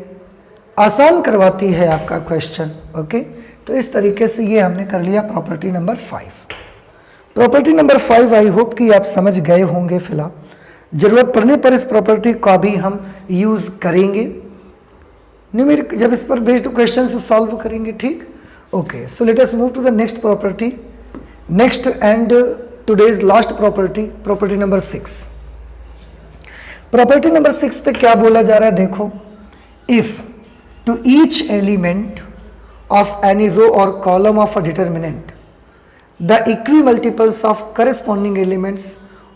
आसान करवाती है आपका क्वेश्चन। ओके, तो इस तरीके से ये हमने कर लिया property number 5। Property number 5 I hope कि आप समझ गए होंगे। फिलहाल जरूरत पड़ने पर इस प्रॉपर्टी का भी हम यूज़ करेंगे न्यूमेरिक, जब इस पर बेस्ड क्वेश्चन से सॉल्व करेंगे। ठीक, okay, so let us move to the next property, next and today's last property, property number 6। Property number 6 पे क्या बोला जा रहा है, देखो, if to each element of any row or column of a determinant the equimultiples of corresponding elements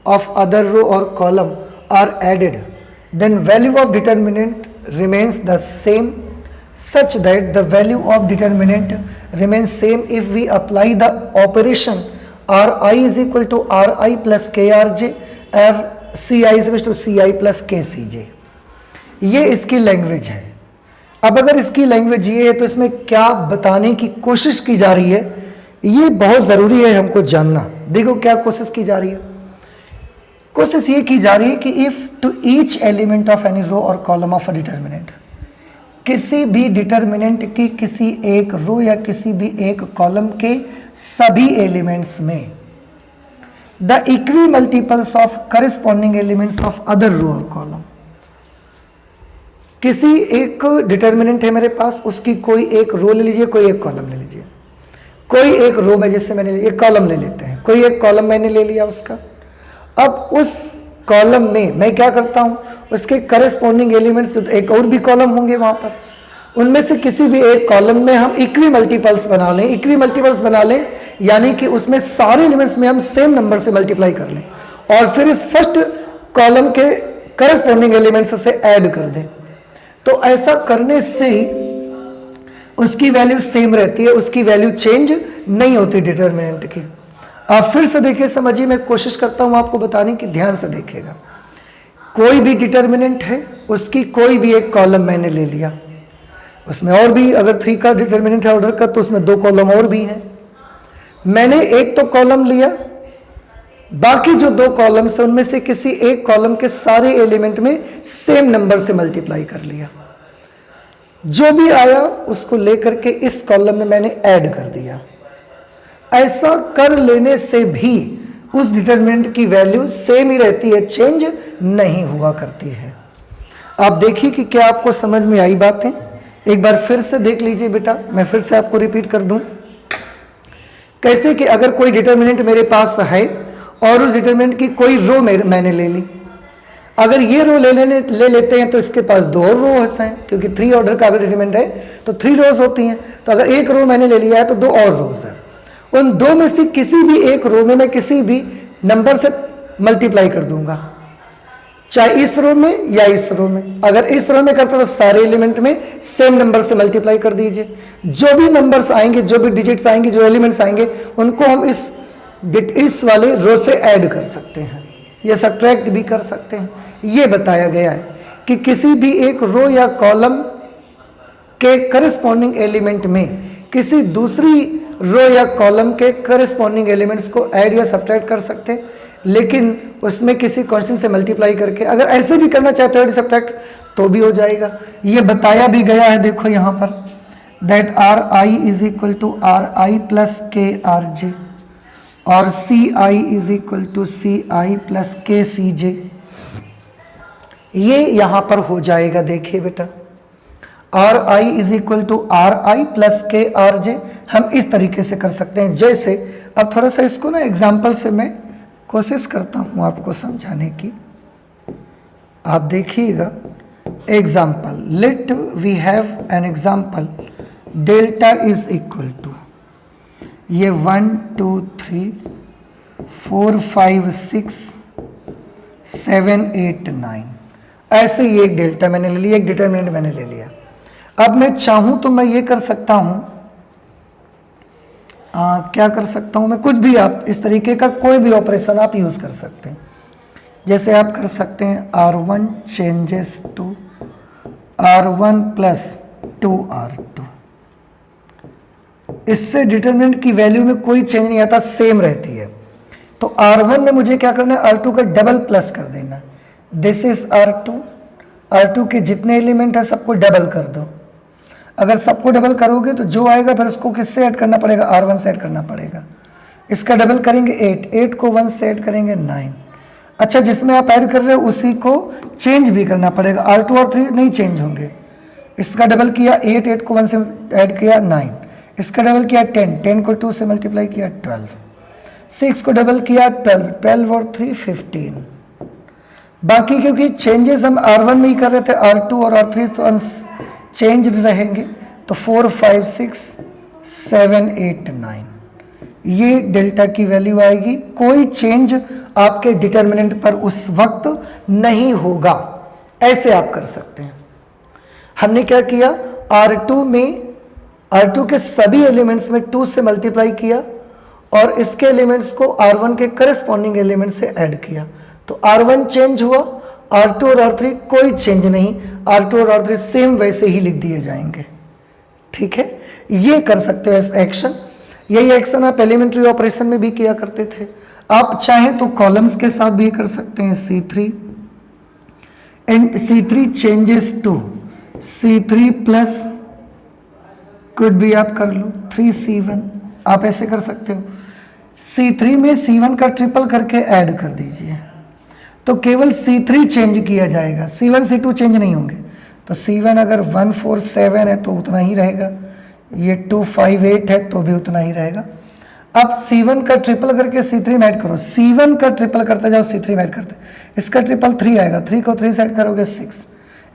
of other row or column are added, then value of determinant remains the same, such that the value of determinant remains same if we apply the operation Ri is equal to Ri plus Krj or Ci is equal to Ci plus Kcj। ये इसकी language है। अब अगर इसकी language ये है तो इसमें क्या बताने की कोशिश की जा रही है, ये बहुत ज़रूरी है हमको जानना। देखो क्या कोशिश की जा रही है, कोशिश ये की जा रही है कि if to each element of any row or column of a determinant, किसी भी डिटर्मिनेंट की किसी एक रो या किसी भी एक कॉलम के सभी एलिमेंट्स में the equimultiples of corresponding elements of other row or column, किसी एक डिटर्मिनेंट है मेरे पास, उसकी कोई एक रो ले लीजिए, कोई एक कॉलम ले लीजिए, कोई एक रो में जैसे मैंने एक कॉलम ले लेते हैं, कोई एक कॉलम मैंने ले लिया उसका। अब उस कॉलम में मैं क्या करता हूँ, उसके करस्पॉन्डिंग एलिमेंट्स, एक और भी कॉलम होंगे वहाँ पर, उनमें से किसी भी एक कॉलम में हम इक्वी मल्टीपल्स बना लें। इक्वी मल्टीपल्स बना लें यानी कि उसमें सारे एलिमेंट्स में हम सेम नंबर से मल्टीप्लाई कर लें और फिर इस फर्स्ट कॉलम के करस्पॉन्डिंग एलिमेंट्स से ऐड कर दें। तो ऐसा करने से उसकी वैल्यू सेम रहती है, उसकी वैल्यू चेंज नहीं होती डिटर्मिनेंट की। आप फिर से देखिए, समझिए, मैं कोशिश करता हूं आपको बताने की, ध्यान से देखिएगा। कोई भी डिटर्मिनेंट है, उसकी कोई भी एक कॉलम मैंने ले लिया, उसमें और भी अगर 3 का डिटर्मिनेंट है ऑर्डर का तो उसमें 2 कॉलम और भी हैं। मैंने एक तो कॉलम लिया, बाकी जो 2 कॉलम्स है उनमें से किसी एक कॉलम के सारे एलिमेंट में सेम नंबर से मल्टीप्लाई कर लिया, जो भी आया उसको लेकर के इस कॉलम में मैंने ऐड कर दिया। ऐसा कर लेने से भी उस डिटरमिनेंट की वैल्यू सेम ही रहती है, चेंज नहीं हुआ करती है। आप देखिए कि क्या आपको समझ में आई बातें। एक बार फिर से देख लीजिए बेटा, मैं फिर से आपको रिपीट कर दूं। कैसे कि अगर कोई डिटरमिनेंट मेरे पास है और उस डिटरमिनेंट की कोई रो मैंने ले ली, अगर ये रो ले लेते हैं तो इसके पास 2 और रोज हैं, क्योंकि 3 ऑर्डर का अगर डिटरमिनेंट है तो 3 रोज होती हैं। तो अगर एक रो मैंने ले लिया है तो 2 और रोज हैं। उन 2 में से किसी भी एक रो में मैं किसी भी नंबर से मल्टीप्लाई कर दूंगा, चाहे इस रो में या इस रो में। अगर इस रो में करता तो सारे एलिमेंट में सेम नंबर से मल्टीप्लाई कर दीजिए। जो भी नंबर्स आएंगे, जो भी डिजिट्स आएंगे, जो एलिमेंट्स आएंगे, उनको हम इस वाले रो से ऐड कर सकते हैं या सब्ट्रैक्ट भी कर सकते हैं। ये बताया गया है कि किसी भी एक रो या कॉलम के करस्पॉन्डिंग एलिमेंट में किसी दूसरी रो या कॉलम के करस्पॉन्डिंग एलिमेंट्स को ऐड या सब्ट्रैक्ट कर सकते हैं, लेकिन उसमें किसी कांस्टेंट से मल्टीप्लाई करके। अगर ऐसे भी करना चाहते हो सब्ट्रैक्ट तो भी हो जाएगा। ये बताया भी गया है, देखो यहाँ पर, that Ri is equal to Ri plus Krj or Ci is equal to Ci plus Kcj। ये यहाँ पर हो जाएगा, देखिए बेटा, Ri is equal to Ri plus Krj। हम इस तरीके से कर सकते हैं, जैसे अब थोड़ा सा इसको ना एग्जाम्पल से मैं कोशिश करता हूँ आपको समझाने की। आप देखिएगा example, let we have an example, delta is equal to ये 1 2 3 4 5 6 7 8 9, ऐसे ही एक डेल्टा मैंने ले लिया, एक डिटरमिनेंट मैंने ले लिया। अब मैं चाहूं तो मैं ये कर सकता हूं, क्या कर सकता हूं मैं, कुछ भी आप इस तरीके का कोई भी ऑपरेशन आप यूज कर सकते हैं। जैसे आप कर सकते हैं R1 changes to R1 plus 2R2, इससे डिटरमिनेंट की वैल्यू में कोई चेंज नहीं आता, सेम रहती है। तो R1 में मुझे क्या करना है, R2 का डबल प्लस कर देना। दिस इज R2, R2 के जितने एलिमेंट है सबको डबल कर दो। अगर सबको डबल करोगे तो जो आएगा फिर उसको किससे ऐड करना पड़ेगा, R1 से ऐड करना पड़ेगा। इसका डबल करेंगे 8, 8 को 1 से ऐड करेंगे 9। अच्छा, जिसमें आप ऐड कर रहे हो उसी को चेंज भी करना पड़ेगा, R2 और 3 नहीं चेंज होंगे। इसका डबल किया 8, 8 को 1 से ऐड किया 9, इसका डबल किया 10, 10 को 2 से मल्टीप्लाई किया 12, 6 को डबल किया 12, 12 और 3 15। बाकी क्योंकि चेंजेस हम R1 में ही कर रहे थे, R2 और R3 तो चेंज रहेंगे, तो 4 5 6 7 8 9 ये डेल्टा की वैल्यू आएगी। कोई चेंज आपके डिटरमिनेंट पर उस वक्त नहीं होगा। ऐसे आप कर सकते हैं। हमने क्या किया, R2 के सभी एलिमेंट्स में 2 से मल्टीप्लाई किया और इसके एलिमेंट्स को R1 के करस्पॉन्डिंग एलिमेंट से ऐड किया, तो R1 चेंज हुआ, R2 और R3 कोई चेंज नहीं, R2 और R3 सेम वैसे ही लिख दिए जाएंगे। ठीक है, ये कर सकते हो इस एक्शन। यही एक्शन आप एलिमेंट्री ऑपरेशन में भी किया करते थे। आप चाहें तो कॉलम्स के साथ भी कर सकते हैं, C3 and C3 changes to C3 plus कुछ भी आप कर लो 3C1, आप ऐसे कर सकते हो। C3 में C1 का ट्रिपल करके ऐड कर दीजिए, तो केवल C3 चेंज किया जाएगा, C1 C2 चेंज नहीं होंगे। तो C1 अगर 1 4 7 है तो उतना ही रहेगा, ये 2 5 8 है तो भी उतना ही रहेगा। अब C1 का ट्रिपल करके C3 में ऐड करो, C1 का ट्रिपल करते जाओ C3 में ऐड करते, इसका ट्रिपल 3 आएगा, 3 को 3 से ऐड करोगे 6,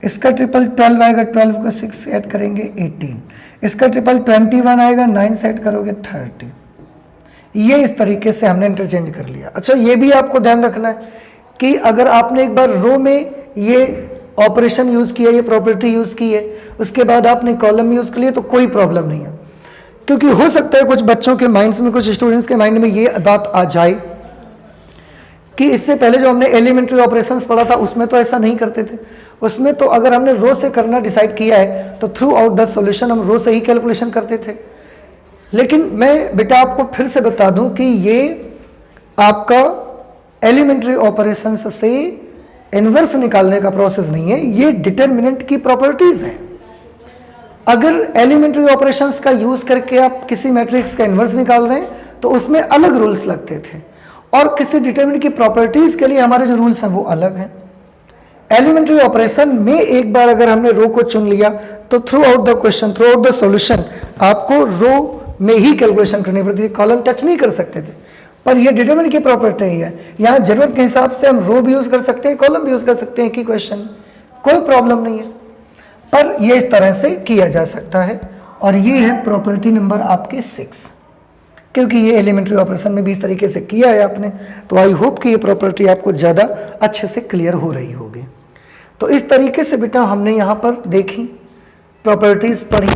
इसका ट्रिपल 12 आएगा, 12 को 6 से ऐड करेंगे 18, इसका ट्रिपल 21 आएगा, 9 से ऐड करोगे 30। ये इस तरीके से हमने इंटरचेंज कर लिया। अच्छा, ये भी आपको ध्यान रखना है कि अगर आपने एक बार रो में ये ऑपरेशन यूज किया, ये प्रॉपर्टी यूज की है, उसके बाद आपने कॉलम यूज कर लिया तो कोई प्रॉब्लम नहीं है। क्योंकि हो सकता है कुछ बच्चों के माइंड्स में, कुछ स्टूडेंट्स के माइंड में ये बात आ जाए कि इससे पहले जो हमने एलिमेंट्री ऑपरेशंस पढ़ा था उसमें तो ऐसा नहीं करते थे। उसमें तो अगर हमने रो से करना डिसाइड किया है तो थ्रू आउट द सॉल्यूशन हम रो से ही कैलकुलेशन करते थे। लेकिन मैं बेटा आपको फिर से बता दूं कि ये आपका एलिमेंट्री ऑपरेशंस से इन्वर्स निकालने का प्रोसेस नहीं है, ये डिटरमिनेंट की प्रॉपर्टीज है। अगर एलिमेंट्री ऑपरेशंस का यूज करके आप किसी मैट्रिक्स का इन्वर्स निकाल रहे हैं तो उसमें अलग रूल्स लगते थे, और किसी डिटरमिनेंट की प्रॉपर्टीज के लिए हमारे जो रूल्स हैं वो अलग हैं। एलिमेंट्री ऑपरेशन में एक बार अगर हमने रो को चुन लिया तो through out the question, through out the solution आपको रो में ही कैलकुलेशन करनी पड़ती थी, कॉलम टच नहीं कर सकते थे। पर ये डिटरमिनेंट की प्रॉपर्टी है, यहाँ जरूरत के हिसाब से हम रो भी यूज कर सकते हैं, कॉलम भी यूज कर सकते हैं, कि क्वेश्चन कोई प्रॉब्लम नहीं है। पर ये इस तरह से किया जा सकता है, और ये है प्रॉपर्टी नंबर आपके 6। क्योंकि ये एलिमेंट्री ऑपरेशन में भी इस तरीके से किया है आपने, तो आई होप कि ये प्रॉपर्टी आपको ज़्यादा अच्छे से क्लियर हो रही होगी। तो इस तरीके से बेटा हमने यहाँ पर देखी, प्रॉपर्टीज पढ़ी।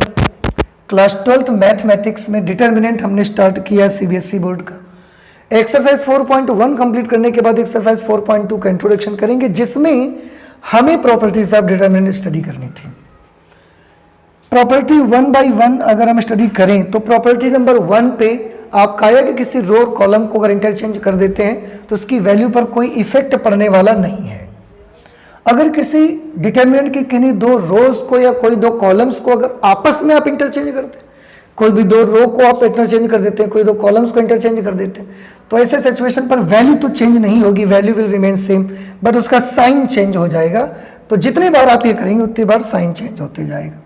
क्लास 12th मैथमेटिक्स में डिटरमिनेंट हमने स्टार्ट किया CBSE बोर्ड का। एक्सरसाइज 4.1 कंप्लीट करने के बाद एक्सरसाइज 4.2 का इंट्रोडक्शन करेंगे, जिसमें हमें प्रॉपर्टीज ऑफ डिटरमिनेंट स्टडी करनी थी। प्रॉपर्टी 1 by 1 अगर हम स्टडी करें तो प्रॉपर्टी नंबर 1 पे आप कहा कि किसी रो और कॉलम को अगर इंटरचेंज कर देते हैं तो उसकी वैल्यू पर कोई इफेक्ट पड़ने वाला नहीं है। अगर किसी डिटरमिनेंट की किन्हीं दो रोज को या कोई दो कॉलम्स को अगर आपस में आप इंटरचेंज करते हैं, कोई भी दो रो को आप इंटरचेंज कर देते हैं, कोई दो कॉलम्स को इंटरचेंज कर देते हैं, तो ऐसे सिचुएशन पर वैल्यू तो चेंज नहीं होगी, value will remain same, but उसका साइन चेंज हो जाएगा। तो जितनी बार आप ये करेंगे उतनी बार साइन चेंज होते जाएगा।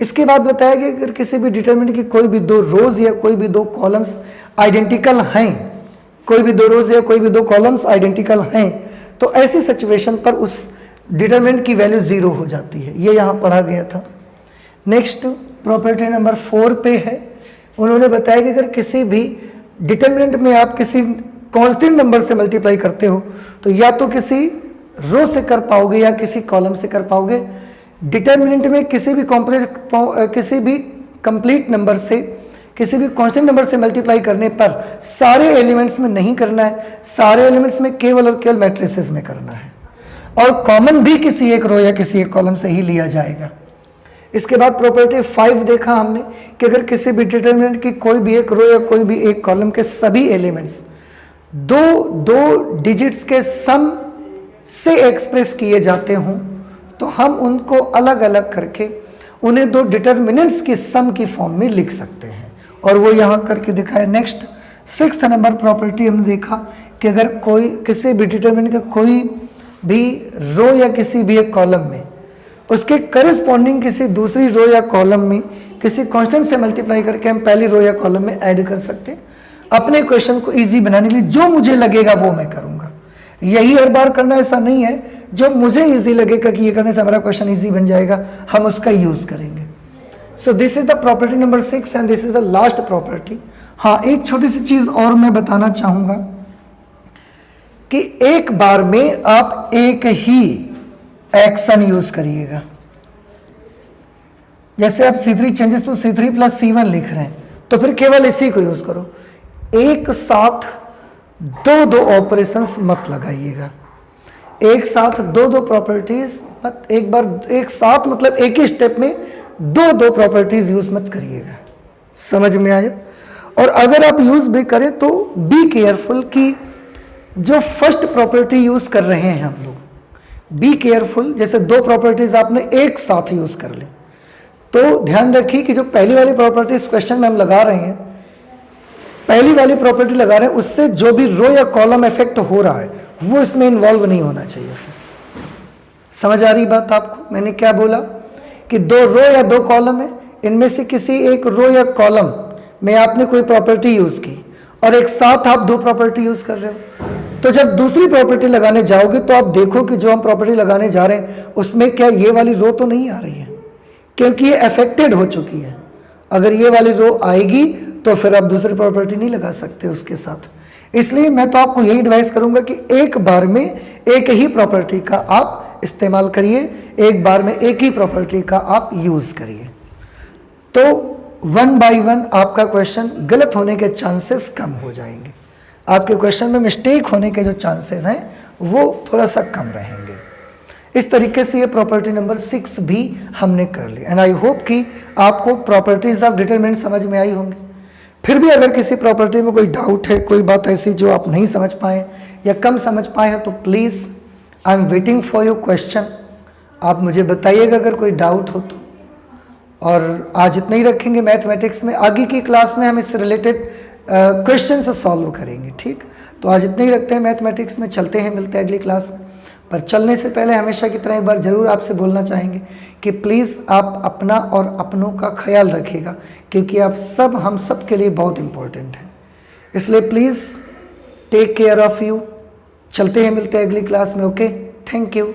इसके बाद बताया कि अगर किसी भी डिटरमिनेंट की कोई भी दो रोज या कोई भी दो कॉलम्स आइडेंटिकल हैं, कोई भी दो रोज या कोई भी दो कॉलम्स आइडेंटिकल हैं, तो ऐसी सिचुएशन पर उस डिटरमिनेंट की वैल्यू 0 हो जाती है। ये यहाँ पढ़ा गया था। नेक्स्ट प्रॉपर्टी नंबर 4 पे है, उन्होंने बताया कि अगर किसी भी डिटरमिनेंट में आप किसी कांस्टेंट नंबर से मल्टीप्लाई करते हो तो या तो किसी रो से कर पाओगे या किसी कॉलम से कर पाओगे। डिटरमिनेंट में किसी भी कंप्लीट नंबर से, किसी भी कांस्टेंट नंबर से मल्टीप्लाई करने पर सारे एलिमेंट्स में नहीं करना है, सारे एलिमेंट्स में केवल और केवल मैट्रिसेस में करना है, और कॉमन भी किसी एक रो या किसी एक कॉलम से ही लिया जाएगा। इसके बाद प्रॉपर्टी 5 देखा हमने कि अगर किसी भी डिटरमिनेंट की कोई भी एक रो या कोई भी एक कॉलम के सभी एलिमेंट्स दो डिजिट्स के सम से एक्सप्रेस किए जाते हों तो हम उनको अलग अलग करके उन्हें दो डिटरमिनेंट्स की सम की फॉर्म में लिख सकते हैं, और वो यहाँ करके दिखाया। नेक्स्ट 6th नंबर प्रॉपर्टी हमने देखा कि अगर कोई किसी भी डिटरमिनेंट का कोई भी रो या किसी भी एक कॉलम में उसके करस्पॉन्डिंग किसी दूसरी रो या कॉलम में किसी कांस्टेंट से मल्टीप्लाई करके हम पहली रो या कॉलम में ऐड कर सकते हैं। अपने क्वेश्चन को इजी बनाने के लिए जो मुझे लगेगा वो मैं करूंगा, यही हर बार करना ऐसा नहीं है। जो मुझे इजी लगेगा कि ये करने से हमारा क्वेश्चन इजी बन जाएगा, हम उसका यूज करेंगे। सो this is the property number 6 and this is the last property. हाँ, एक छोटी सी चीज और मैं बताना चाहूंगा कि एक बार में आप एक ही एक्शन यूज करिएगा। जैसे आप C3 changes to C3 plus C1 लिख रहे हैं तो फिर केवल इसी को यूज करो, एक साथ दो ऑपरेशंस मत लगाइएगा, एक साथ दो प्रॉपर्टीज मत, एक बार एक साथ मतलब एक ही स्टेप में दो प्रॉपर्टीज यूज मत करिएगा। समझ में आया? और अगर आप यूज भी करें तो बी केयरफुल कि जो फर्स्ट प्रॉपर्टी यूज कर रहे हैं हम लोग, बी केयरफुल, जैसे दो प्रॉपर्टीज आपने एक साथ यूज कर ले तो ध्यान रखिए कि जो पहली वाली प्रॉपर्टी इस क्वेश्चन में हम लगा रहे हैं, पहली वाली प्रॉपर्टी लगा रहे हैं, उससे जो भी रो या कॉलम इफेक्ट हो रहा है वो इसमें इन्वॉल्व नहीं होना चाहिए। फिर समझ आ रही बात आपको? मैंने क्या बोला कि दो रो या दो कॉलम है, इनमें से किसी एक रो या कॉलम में आपने कोई प्रॉपर्टी यूज की और एक साथ आप दो प्रॉपर्टी यूज कर रहे हो, तो जब दूसरी प्रॉपर्टी लगाने जाओगे तो आप देखो कि जो हम प्रॉपर्टी लगाने जा रहे हैं उसमें क्या ये वाली रो तो नहीं आ रही है, क्योंकि ये अफेक्टेड हो चुकी है। अगर ये वाली रो आएगी तो फिर आप दूसरी प्रॉपर्टी नहीं लगा सकते उसके साथ। इसलिए मैं तो आपको यही एडवाइस करूंगा कि एक बार में एक ही प्रॉपर्टी का आप इस्तेमाल करिए, एक बार में एक ही प्रॉपर्टी का आप यूज करिए, तो 1 बाय 1 आपका क्वेश्चन गलत होने के चांसेस कम हो जाएंगे, आपके क्वेश्चन में मिस्टेक होने के जो चांसेस हैं वो थोड़ा सा कम रहेंगे। इस तरीके से ये प्रॉपर्टी नंबर 6 भी हमने कर ली एंड आई होप कि आपको प्रॉपर्टीज ऑफ डिटरमिनेंट समझ में आई होंगी। फिर भी अगर किसी प्रॉपर्टी में कोई डाउट है, कोई बात ऐसी जो आप नहीं समझ पाए या कम समझ पाए हैं, तो please I am waiting for your question. आप मुझे बताइएगा अगर कोई डाउट हो तो। और आज इतना ही रखेंगे मैथमेटिक्स में, आगे की क्लास में हम इससे रिलेटेड क्वेश्चन से सॉल्व करेंगे। ठीक, तो आज इतना ही रखते हैं मैथमेटिक्स में, चलते हैं, मिलते हैं अगली क्लास में। पर चलने से पहले हमेशा की तरह एक बार ज़रूर आपसे बोलना चाहेंगे कि प्लीज़ आप अपना और अपनों का ख्याल रखिएगा, क्योंकि आप सब हम सब के लिए बहुत इम्पोर्टेंट हैं। इसलिए please take care of you. चलते हैं, मिलते हैं अगली क्लास में। Okay, thank you.